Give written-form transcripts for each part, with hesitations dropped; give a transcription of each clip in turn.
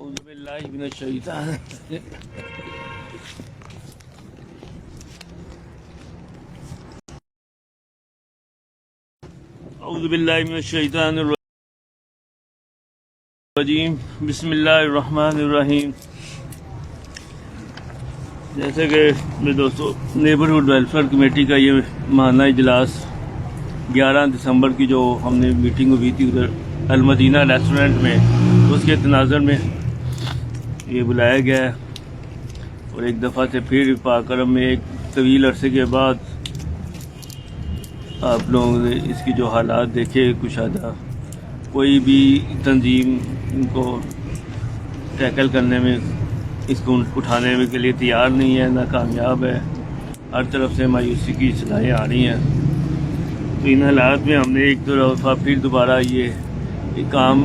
औज़ुबिल्लाहि मिनश्शैतानिर रजीम। बिस्मिल्लाहिर्रहमानिर्रहीम। जैसे कि मेरे दोस्तों, नेबरहुड वेलफेयर कमेटी का ये माहाना इजलास 11 दिसंबर की जो हमने मीटिंग हुई थी उधर अलमदीना रेस्टोरेंट में, उसके तनाज़ुर में ये बुलाया गया है। और एक दफ़ा से फिर पाकरम में एक तवील अरसे के बाद आप लोगों ने इसकी जो हालात देखे, कुशादा कोई भी तंजीम इनको टैकल करने में, इसको उठाने में के लिए तैयार नहीं है, नाकामयाब है। हर तरफ से मायूसी की सलाहें आ रही हैं। तो इन हालात में हमने एक दफ़ा फिर दोबारा ये काम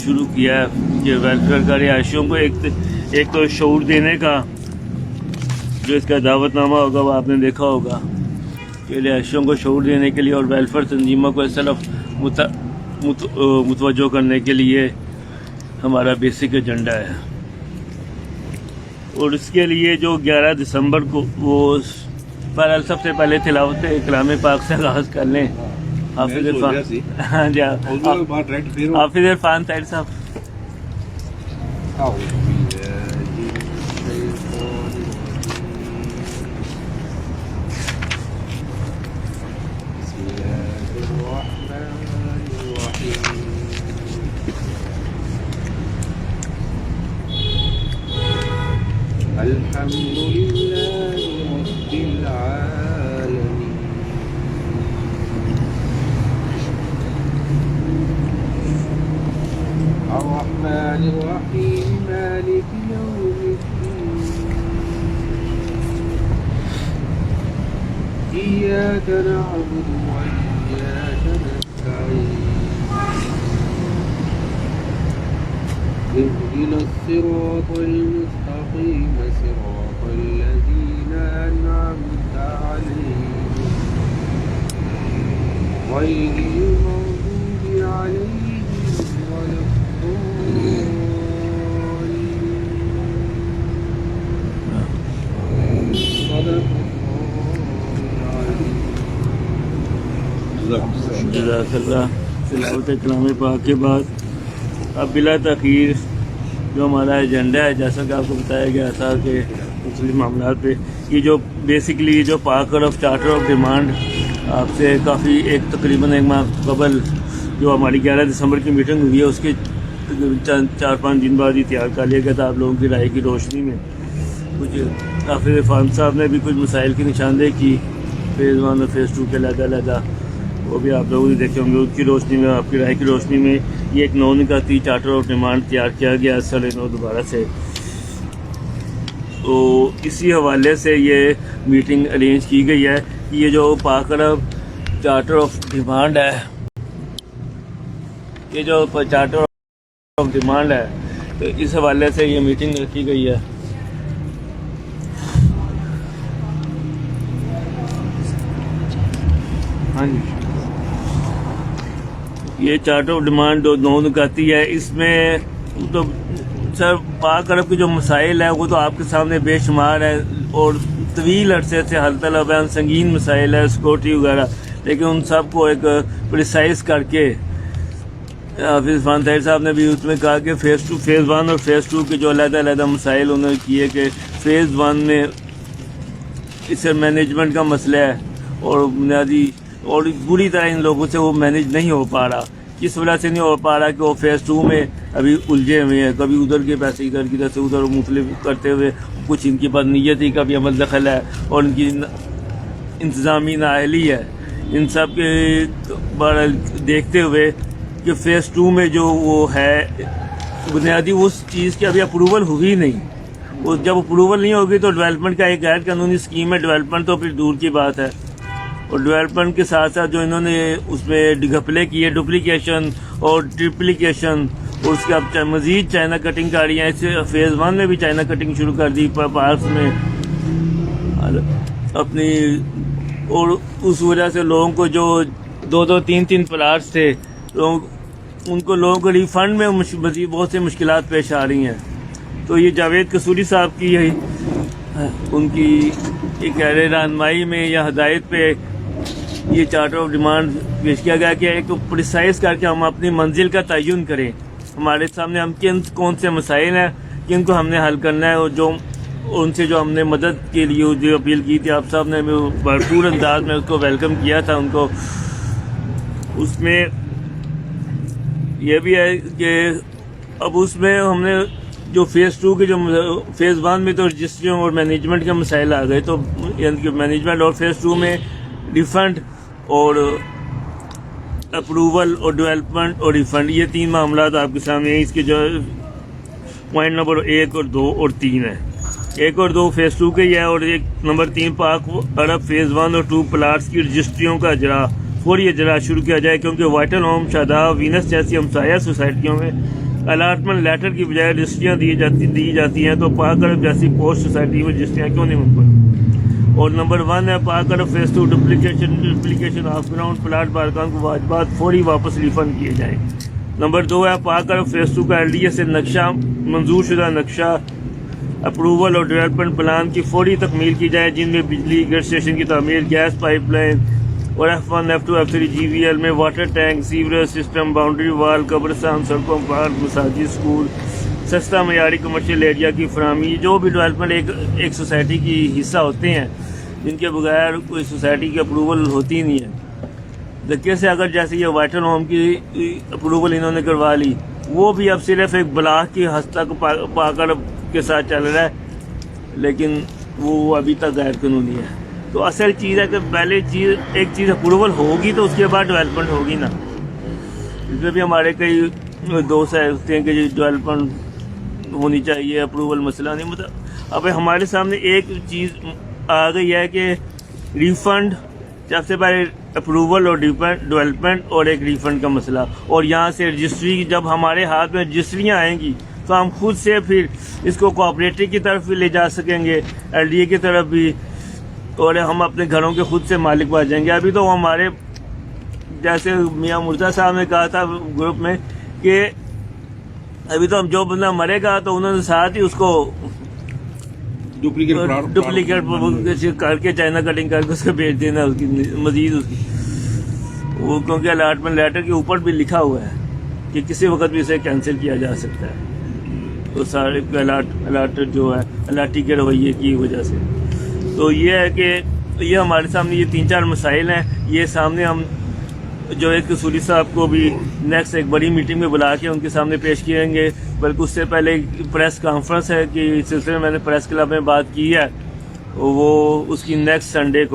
शुरू किया है कि वेलफेयर का रिहायशियों को एक तो शऊर देने का, जो इसका दावतनामा होगा वो आपने देखा होगा कि रिहायशियों को शऊर देने के लिए और वेलफेयर तंजीमों को इस तरफ मुतवज्जो करने के लिए हमारा बेसिक एजेंडा है। और इसके लिए जो 11 दिसंबर को वो पर सबसे पहले तिलावत कलाम पाक से आगाज़ कर लें। हाफिज़ इरफान साहिब साहब। अल्हम्दुलिल्लाह रब्बिल आलमीन अर्रहमानिर रहीम मालिकि यौमिद्दीन इय्याका नअबुदु व इय्याका नस्तईन اهدنا الصراط المستقيم صراط الذين أنعمت عليهم غير المغضوب عليهم ولا الضالين صدق الله العظيم। जज़ाकल्लाह। तिलावत कलाम पाक के बाद अब बिला तख़ीर जो हमारा एजेंडा है, जैसा कि आपको बताया गया था कि मुख्तलिफ मामला पे ये जो बेसिकली जो पाक ऑफ चार्टर ऑफ डिमांड आपसे काफ़ी तकरीबन एक माह कबल जो हमारी 11 दिसंबर की मीटिंग हुई है, उसके 4-5 दिन बाद ही तैयार कर लिया गया था। आप लोगों की राय की रोशनी में कुछ हाफिज़ इरफान साहब ने भी कुछ मसाइल की निशानदेही की, फेज़ 1 और फेज़ 2 के अलग-अलग, वो भी आप लोगों ने देखे होंगे। उसकी रोशनी में, आपकी राय की रोशनी में ये एक 9 निकाती चार्टर ऑफ डिमांड तैयार किया गया 9 दोबारा से। तो इसी हवाले से ये मीटिंग अरेंज की गई है कि ये जो पाक अरब चार्टर ऑफ डिमांड है, ये जो चार्टर ऑफ डिमांड है, तो इस हवाले से ये मीटिंग रखी गई है। हाँ जी, ये चार्टर ऑफ डिमांड जो 9 निकाती है, इसमें तो सर पाक अरब के जो मसाइल है वो तो आपके सामने बेशुमार है और तवील अरसे से हल तलब है, संगीन मसाइल है, सिक्योरिटी वगैरह, लेकिन उन सब को एक प्रिसाइज करके हाफिज़ इरफान साहब ने भी उसमें कहा कि फेज़ 1 और फेज़ 2 के जो अलग-अलग मसाइल उन्होंने किए कि फेज़ 1 में इससे मैनेजमेंट का मसला है और बुनियादी और बुरी तरह इन लोगों से वो मैनेज नहीं हो पा रहा। किस वजह से नहीं हो पा रहा कि वो फेज़ 2 में अभी उलझे हुए हैं, कभी उधर के पैसे इधर की तरह से उधर मुख्तलिफ करते हुए, कुछ इनकी बदनीयती का भी अमल दखल है और इनकी इंतज़ामी नाअहली है। इन सब के बारे देखते हुए कि फेज़ 2 में जो वो है बुनियादी उस चीज़ की अभी अप्रूवल हुई नहीं, वो जब अप्रूवल नहीं होगी तो डेवलपमेंट का एक गैर कानूनी स्कीम है, डेवलपमेंट तो फिर दूर की बात है। और डेवलपमेंट के साथ साथ जो इन्होंने उसमें घपले किए, डुप्लीकेशन और ट्रिप्लीकेशन, और उसके अब मज़ीद चाइना कटिंग कर रही है। इससे फेज़ 1 में भी चाइना कटिंग शुरू कर दी पार्क्स में अपनी, और उस वजह से लोगों को जो 2-2, 3-3 प्लाट्स थे, लोग उनको लोगों को रिफंड में मज़ीद बहुत सी मुश्किलात पेश आ रही हैं। तो ये जावेद कसूरी साहब की है उनकी एक रहनुमाई में या हदायत पे ये चार्टर ऑफ डिमांड पेश किया गया कि एक प्रिसाइज करके हम अपनी मंजिल का तयन करें। हमारे सामने हम कौन से मसाइल हैं किनको हमने हल करना है, और जो उनसे जो हमने मदद के लिए जो अपील की थी, आप साहब ने भरपूर अंदाज में उसको वेलकम किया था उनको। उसमें यह भी है कि अब उसमें हमने जो फेज़ 2 के जो फेज़ 1 में तो रजिस्ट्रियों और मैनेजमेंट के मसाइल आ गए, तो यानी कि मैनेजमेंट, और फेज़ 2 में रिफ़ंड और अप्रूवल और डेवलपमेंट और रिफ़ंड, ये 3 मामला आपके सामने हैं। इसके जो पॉइंट नंबर 1 और 2 और 3 है। 1 और 2 फेज़ 2 के ही है, और एक नंबर 3 पाक अरब फेज़ 1 और 2 प्लाट्स की रजिस्ट्रियों का अजरा फौरी अजरा शुरू किया जाए, क्योंकि वाइटल होम, शादाब, वीनस जैसी हमसाया सोसाइटियों में अलाटमेंट लेटर की बजाय रजिस्ट्रियाँ दी जाती हैं, तो पाक अरब जैसी पोस्ट सोसाइटी में रजिस्ट्रियाँ क्यों नहीं मुमकिन। और नंबर 1 है Pak Arab phase 2 duplication of ground plot बारकान को वाजबात फौरी वापस रिफंड किए जाएँ। नंबर 2 है पाक अरब फेज़ 2 का LDA से नक्शा, मंजूर शुदा नक्शा, अप्रूवल और डेवलपमेंट प्लान की फौरी तकमील की जाए, जिनमें बिजली ग्रिड स्टेशन की तमीर, गैस पाइपलाइन और F1, F2, F3 GVL में water tank, sewerage system, boundary wall, कब्रिस्तान, सड़कों, पार्क, मसाजिद, स्कूल, सस्ता मयारी कमर्शियल एरिया की फराहमी, जो भी डेवलपमेंट एक सोसाइटी की हिस्सा होते हैं, जिनके बगैर कोई सोसाइटी की अप्रूवल होती नहीं है। देखिए से अगर जैसे ये वाइटल होम की अप्रूवल इन्होंने करवा ली, वो भी अब सिर्फ एक ब्लॉक की हद तक पाकर के साथ चल रहा है, लेकिन वो अभी तक गैर कानूनी है। तो असल चीज़ है कि पहले एक चीज़ अप्रूवल होगी तो उसके बाद डेवलपमेंट होगी ना। इसमें भी हमारे कई दोस्त होते हैं कि डेवलपमेंट होनी चाहिए, अप्रूवल मसला नहीं। मतलब अब हमारे सामने एक चीज़ आ गई है कि रिफ़ंड, सबसे पहले अप्रूवल और डेवलपमेंट और एक रिफ़ंड का मसला, और यहाँ से रजिस्ट्री, जब हमारे हाथ में रजिस्ट्रियाँ आएंगी तो हम खुद से फिर इसको कोऑपरेटिव की तरफ भी ले जा सकेंगे, LDA की तरफ भी, और हम अपने घरों के खुद से मालिक बन जाएंगे। अभी तो हमारे जैसे मियाँ मुर्जा साहब ने कहा था ग्रुप में कि अभी तो हम जो बंदा मरेगा तो उन्होंने साथ ही उसको डुप्लीकेट करके चाइना कटिंग करके उसको भेज देना, उसकी मजीद उसकी वो, क्योंकि अलाटमेंट लेटर के ऊपर भी लिखा हुआ है कि किसी वक्त भी इसे कैंसिल किया जा सकता है। तो सारे अलाट जो है अलाटी के रवैये की वजह से, तो ये है कि ये हमारे सामने ये 3-4 मसाइल हैं। ये सामने हम जो है कसूरी साहब को भी नेक्स्ट एक बड़ी मीटिंग में बुला के उनके सामने पेश किएंगे, बल्कि उससे पहले एक प्रेस कॉन्फ्रेंस है कि इस सिलसिले में मैंने प्रेस क्लब में बात की है, वो उसकी नेक्स्ट संडे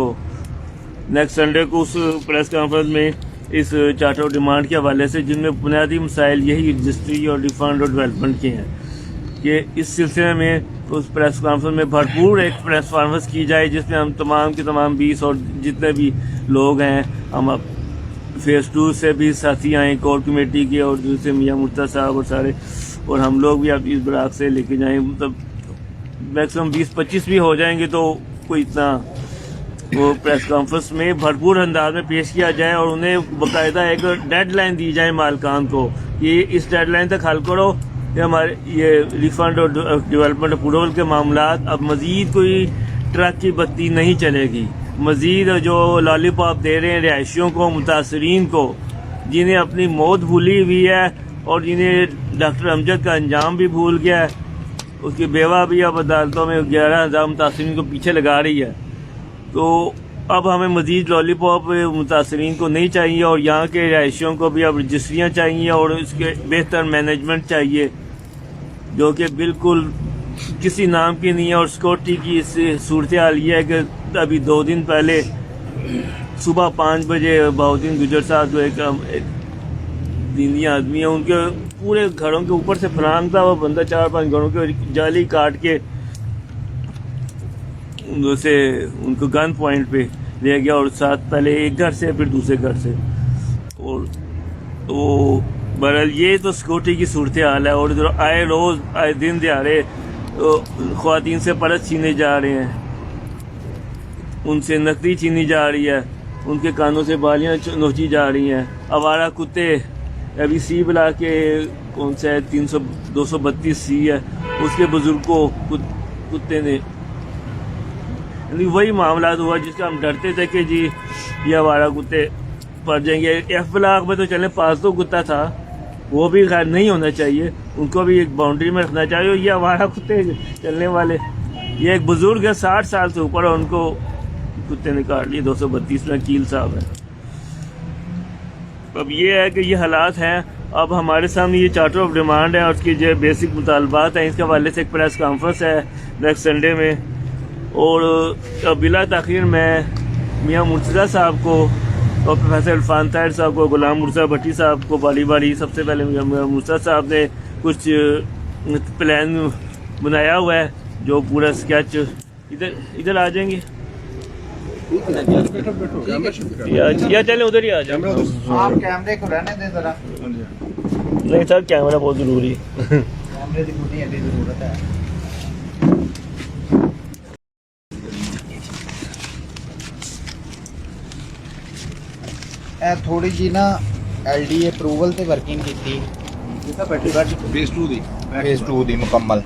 को उस प्रेस कॉन्फ्रेंस में इस चार्टर ऑफ डिमांड के हवाले से, जिनमें बुनियादी मसाइल यही रजिस्ट्री और रिफंड और डेवलपमेंट के हैं, कि इस सिलसिले में उस प्रेस कॉन्फ्रेंस में भरपूर एक प्रेस कॉन्फ्रेंस की जाए, जिसमें हम तमाम के तमाम 20 और जितने भी लोग हैं, हम अब फेज़ 2 से भी साथी आए, कोर कमेटी के और दूसरे मियाँ मुर्तज़ा साहब और सारे, और हम लोग भी अब इस ब्राक से लेके जाएँ। मतलब मैक्सिमम 20-25 भी हो जाएंगे तो कोई इतना, वो प्रेस कॉन्फ्रेंस में भरपूर अंदाज में पेश किया जाए, और उन्हें बाकायदा एक डेडलाइन दी जाए मालकान को कि इस डेडलाइन तक हल करो कि हमारे ये रिफंड और डेवलपमेंट अप्रूवल के मामला। अब मज़ीद कोई ट्रक की बत्ती नहीं चलेगी, मज़ीद जो लॉलीपॉप दे रहे हैं रिहायशियों को, मुतासरीन को, जिन्हें अपनी मौत भूली हुई है और जिन्हें डॉक्टर अमजद का अंजाम भी भूल गया है, उसकी बेवा भी अब अदालतों में 11,000 मुतासरीन को पीछे लगा रही है। तो अब हमें मज़ीद लॉलीपॉप मुतासरीन को नहीं चाहिए, और यहाँ के रिहायशियों को भी अब रजिस्ट्रियाँ चाहिए, और इसके बेहतर मैनेजमेंट चाहिए, जो कि बिल्कुल किसी नाम की नहीं है। और सिक्योरिटी की इस सूरत हाल ये है कि अभी 2 दिन पहले सुबह 5 बजे बहाउद्दीन गुजर साहब जो एक दीनी आदमी है, उनके पूरे घरों के ऊपर से फलांग था, वो बंदा 4-5 घरों के जाली काट के उनसे उनको गन पॉइंट पे ले गया, और साथ पहले एक घर से फिर दूसरे घर से, और वो बहरहाल ये तो सिक्योरिटी की सूरत हाल है। और जो आए दिन दिहाड़े तो ख्वातीन से पर्स छीने जा रहे हैं, उनसे नकदी छीनी जा रही है, उनके कानों से बालियाँ नोची जा रही हैं, आवारा कुत्ते अभी सी ब्लॉक के कौन सा है 232C है, उसके बुजुर्ग को कुत्ते ने, यानी वही मामला हुआ जिसका हम डरते थे कि जी ये आवारा कुत्ते पड़ जाएंगे। F ब्लॉक में तो चले पालतू कुत्ता था, वो भी खैर नहीं होना चाहिए, उनको भी एक बाउंड्री में रखना चाहिए। ये आवारा कुत्ते चलने वाले, ये एक बुजुर्ग है 60 साल से ऊपर, उनको कुत्ते ने काट लिए 232 में, कील साहब है। अब ये है कि ये हालात हैं। अब हमारे सामने ये चार्टर ऑफ डिमांड है और उसकी जो बेसिक मुतालबात हैं, इसके हवाले से एक प्रेस कॉन्फ्रेंस है नेक्स्ट संडे में। और बिला ताखीर मैं मियाँ मुर्तज़ा साहब को और प्रोफेसर इरफान ताहिर साहब को, गुलाम मुर्तज़ा भट्टी साहब को बारी सबसे पहले मियाँ मुर्तज़ा साहब ने कुछ प्लान बनाया हुआ है, जो पूरा स्केच इधर आ जाएंगे या चलें उधर ही आ जाए। आप कैमरे को रहने दें जरा। नहीं सर, कैमरा बहुत जरूरी है। कैमरे की पूरी ऐसी जरूरत है। ਇਹ ਥੋੜੀ ਜੀ ਨਾ LD ਅਪਰੂਵਲ ਤੇ ਵਰਕਿੰਗ ਕੀਤੀ ਫੇਸ 2 ਦੀ ਫੇਸ 2 ਦੀ ਮੁਕੰਮਲ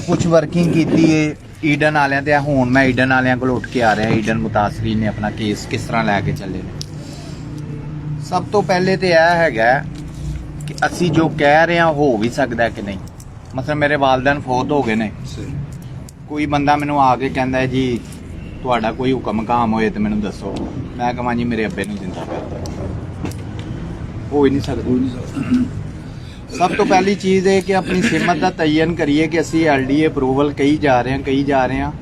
ਕੁਝ ਵਰਕਿੰਗ ਕੀਤੀ ਹੈ ਈਡਨ ਵਾਲਿਆਂ ਤੇ। ਹੁਣ ਮੈਂ ਈਡਨ ਵਾਲਿਆਂ ਕੋਲ ਉੱਠ ਕੇ ਆ ਰਿਹਾ। ਈਡਨ ਮੁਤਾਸਰੀਨ ਨੇ ਆਪਣਾ ਕੇਸ ਕਿਸ ਤਰ੍ਹਾਂ ਲੈ ਕੇ ਚੱਲੇ ਨੇ। ਸਭ ਤੋਂ ਪਹਿਲੇ ਤੇ ਇਹ ਹੈਗਾ ਕਿ ਅਸੀਂ ਜੋ ਕਹਿ ਰਹੇ ਹਾਂ ਹੋ ਵੀ ਸਕਦਾ ਕਿ ਨਹੀਂ। ਮਤਲਬ ਮੇਰੇ ਵਾਲਿदैन ਫੌਤ ਹੋ ਗਏ ਨੇ, ਕੋਈ ਬੰਦਾ ਮੈਨੂੰ ਆ ਕੇ ਕਹਿੰਦਾ ਜੀ ਤੁਹਾਡਾ ਕੋਈ ਹੁਕਮ ਕਾਮ ਹੋਏ ਤੇ ਮੈਨੂੰ ਦੱਸੋ, ਮੈਂ ਕਹਾਂ ਜੀ ਮੇਰੇ ਅੱਬੇ ਨੂੰ ਜ਼ਿੰਦਾ ਕਰਤਾ, ਹੋ ਹੀ ਨਹੀਂ ਸਕਦਾ। ਸਭ ਤੋਂ ਪਹਿਲੀ ਚੀਜ਼ ਇਹ ਕਿ ਆਪਣੀ ਸਿਮਤ ਦਾ ਤਯਨ ਕਰੀਏ ਕਿ ਅਸੀਂ LDA ਅਪਰੂਵਲ ਕਹੀ ਜਾ ਰਹੇ ਹਾਂ।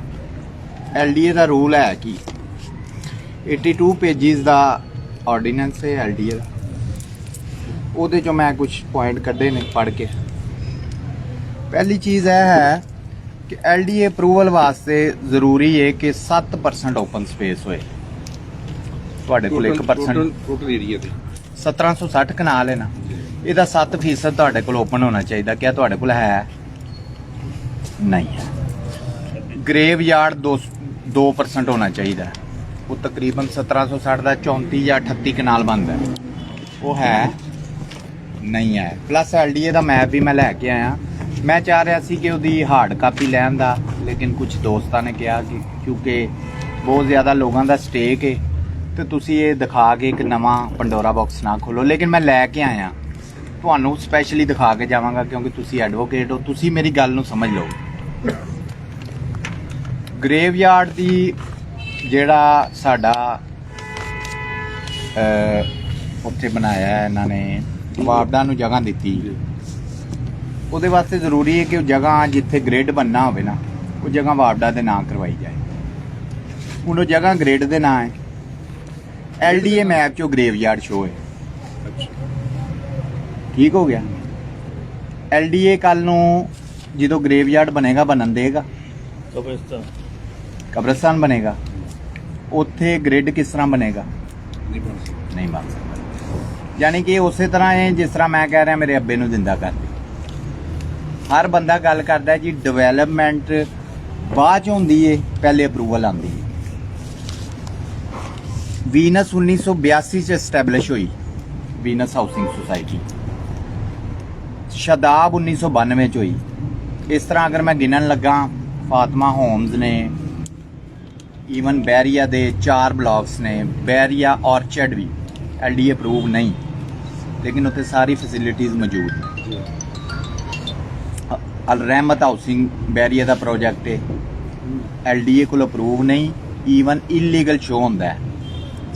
LDA ਦਾ ਰੂਲ ਹੈ ਕਿ 82 ਪੇਜਿਸ ਦਾ ਆਰਡੀਨੈਂਸ ਹੈ LDA ਦਾ। ਉਹਦੇ ਚੋਂ ਮੈਂ ਕੁਝ ਪੁਆਇੰਟ ਕੱਢੇ ਨੇ ਪੜ੍ਹ ਕੇ। ਪਹਿਲੀ ਚੀਜ਼ ਇਹ ਹੈ ਕਿ LDA ਅਪਰੂਵਲ ਵਾਸਤੇ ਜ਼ਰੂਰੀ ਹੈ ਕਿ 7% ਓਪਨ ਸਪੇਸ ਹੋਏ। ਤੁਹਾਡੇ ਕੋਲ 1% ਟੋਟਲ ਏਰੀਆ ਤੇ 1760 ਕਨਾਲ ਹੈ ਨਾ, ਇਹਦਾ 7% ਤੁਹਾਡੇ ਕੋਲ ਓਪਨ ਹੋਣਾ ਚਾਹੀਦਾ। ਕਿਆ ਤੁਹਾਡੇ ਕੋਲ ਹੈ? ਨਹੀਂ ਹੈ। ਗ੍ਰੇਵ ਯਾਰਡ 2% ਹੋਣਾ ਚਾਹੀਦਾ। ਉਹ ਤਕਰੀਬਨ 1760 ਦਾ 34 ਜਾਂ 38 ਕਨਾਲ ਬਣਦਾ, ਉਹ ਹੈ ਨਹੀਂ ਹੈ। ਪਲੱਸ LDA ਦਾ ਮੈਪ ਵੀ ਮੈਂ ਲੈ ਕੇ ਆਇਆ। ਮੈਂ ਚਾਹ ਰਿਹਾ ਸੀ ਕਿ ਉਹਦੀ ਹਾਰਡ ਕਾਪੀ ਲੈਣ ਦਾ, ਲੇਕਿਨ ਕੁਝ ਦੋਸਤਾਂ ਨੇ ਕਿਹਾ ਕਿ ਕਿਉਂਕਿ ਬਹੁਤ ਜ਼ਿਆਦਾ ਲੋਕਾਂ ਦਾ ਸਟੇਕ ਹੈ ਤੇ ਤੁਸੀਂ ਇਹ ਦਿਖਾ ਕੇ ਇੱਕ ਨਵਾਂ ਪੰਡੋਰਾ ਬਾਕਸ ਨਾ ਖੋਲੋ। ਲੇਕਿਨ ਮੈਂ ਲੈ ਕੇ ਆਇਆ, ਤੁਹਾਨੂੰ ਸਪੈਸ਼ਲੀ ਦਿਖਾ ਕੇ ਜਾਵਾਂਗਾ ਕਿਉਂਕਿ ਤੁਸੀਂ ਐਡਵੋਕੇਟ ਹੋ, ਤੁਸੀਂ ਮੇਰੀ ਗੱਲ ਨੂੰ ਸਮਝ ਲਓ। ਗ੍ਰੇਵ ਯਾਰਡ ਦੀ ਜਿਹੜਾ ਸਾਡਾ ਉੱਥੇ ਬਣਾਇਆ ਹੈ ਇਹਨਾਂ ਨੇ, ਵਾਪਡਾ ਨੂੰ ਜਗ੍ਹਾ ਦਿੱਤੀ, ਉਹਦੇ ਵਾਸਤੇ ਜ਼ਰੂਰੀ ਹੈ ਕਿ ਉਹ ਜਗ੍ਹਾ ਜਿੱਥੇ ਗ੍ਰਿਡ ਬਣਨਾ ਹੋਵੇ ਨਾ, ਉਹ ਜਗ੍ਹਾ ਵਾਪਡਾ ਦੇ ਨਾਂ ਕਰਵਾਈ ਜਾਏ। ਹੁਣ ਉਹ ਜਗ੍ਹਾ ਗ੍ਰਿਡ ਦੇ ਨਾਂ ਹੈ। LDA ਮੈਪ 'ਚੋਂ ਗ੍ਰੇਵ ਯਾਰਡ ਸ਼ੋ ਹੈ। ਠੀਕ ਹੋ ਗਿਆ। LDA ਕੱਲ ਨੂੰ ਜਦੋਂ ਗ੍ਰੇਵ ਯਾਰਡ ਬਣੇਗਾ, ਬਣਨ ਦੇਗਾ, ਕਬਰਸਤਾਨ ਬਣੇਗਾ, ਉੱਥੇ ਗ੍ਰਿਡ ਕਿਸ ਤਰ੍ਹਾਂ ਬਣੇਗਾ? ਨਹੀਂ ਬਣ ਸਕਦਾ। ਯਾਨੀ ਕਿ ਉਸੇ ਤਰ੍ਹਾਂ ਹੈ ਜਿਸ ਤਰ੍ਹਾਂ ਮੈਂ ਕਹਿ ਰਿਹਾ ਮੇਰੇ ਅੱਬੇ ਨੂੰ ਜ਼ਿੰਦਾ ਕਰ ਦੇ। ਹਰ ਬੰਦਾ ਗੱਲ ਕਰਦਾ ਜੀ ਡਿਵੈਲਪਮੈਂਟ ਬਾਅਦ 'ਚ ਹੁੰਦੀ ਹੈ, ਪਹਿਲੇ ਅਪਰੂਵਲ ਆਉਂਦੀ ਹੈ। ਵੀਨਸ 1982 'ਚ ਐਸਟੈਬਲਿਸ਼ ਹੋਈ, ਵੀਨਸ ਹਾਊਸਿੰਗ ਸੁਸਾਇਟੀ। ਸ਼ਦਾਬ 1992 'ਚ ਹੋਈ। ਇਸ ਤਰ੍ਹਾਂ ਅਗਰ ਮੈਂ ਗਿਣਨ ਲੱਗਾ, ਫਾਤਮਾ ਹੋਮਜ਼ ਨੇ, ਈਵਨ ਬੈਰੀਆ ਦੇ 4 ਬਲਾਕਸ ਨੇ, ਬੈਰੀਆ ਔਰਚਰਡ ਵੀ LDA ਅਪਰੂਵ ਨਹੀਂ, ਲੇਕਿਨ ਉੱਥੇ ਸਾਰੀ ਫੈਸਿਲਿਟੀਜ਼ ਮੌਜੂਦ ਨੇ। ਅਲ ਰਹਿਮਤ ਹਾਊਸਿੰਗ ਬੈਰੀਆ ਦਾ ਪ੍ਰੋਜੈਕਟ ਹੈ, LDA ਕੋਲ ਅਪਰੂਵ ਨਹੀਂ, ਈਵਨ ਇਲੀਗਲ ਸ਼ੋ ਹੁੰਦਾ ਹੈ।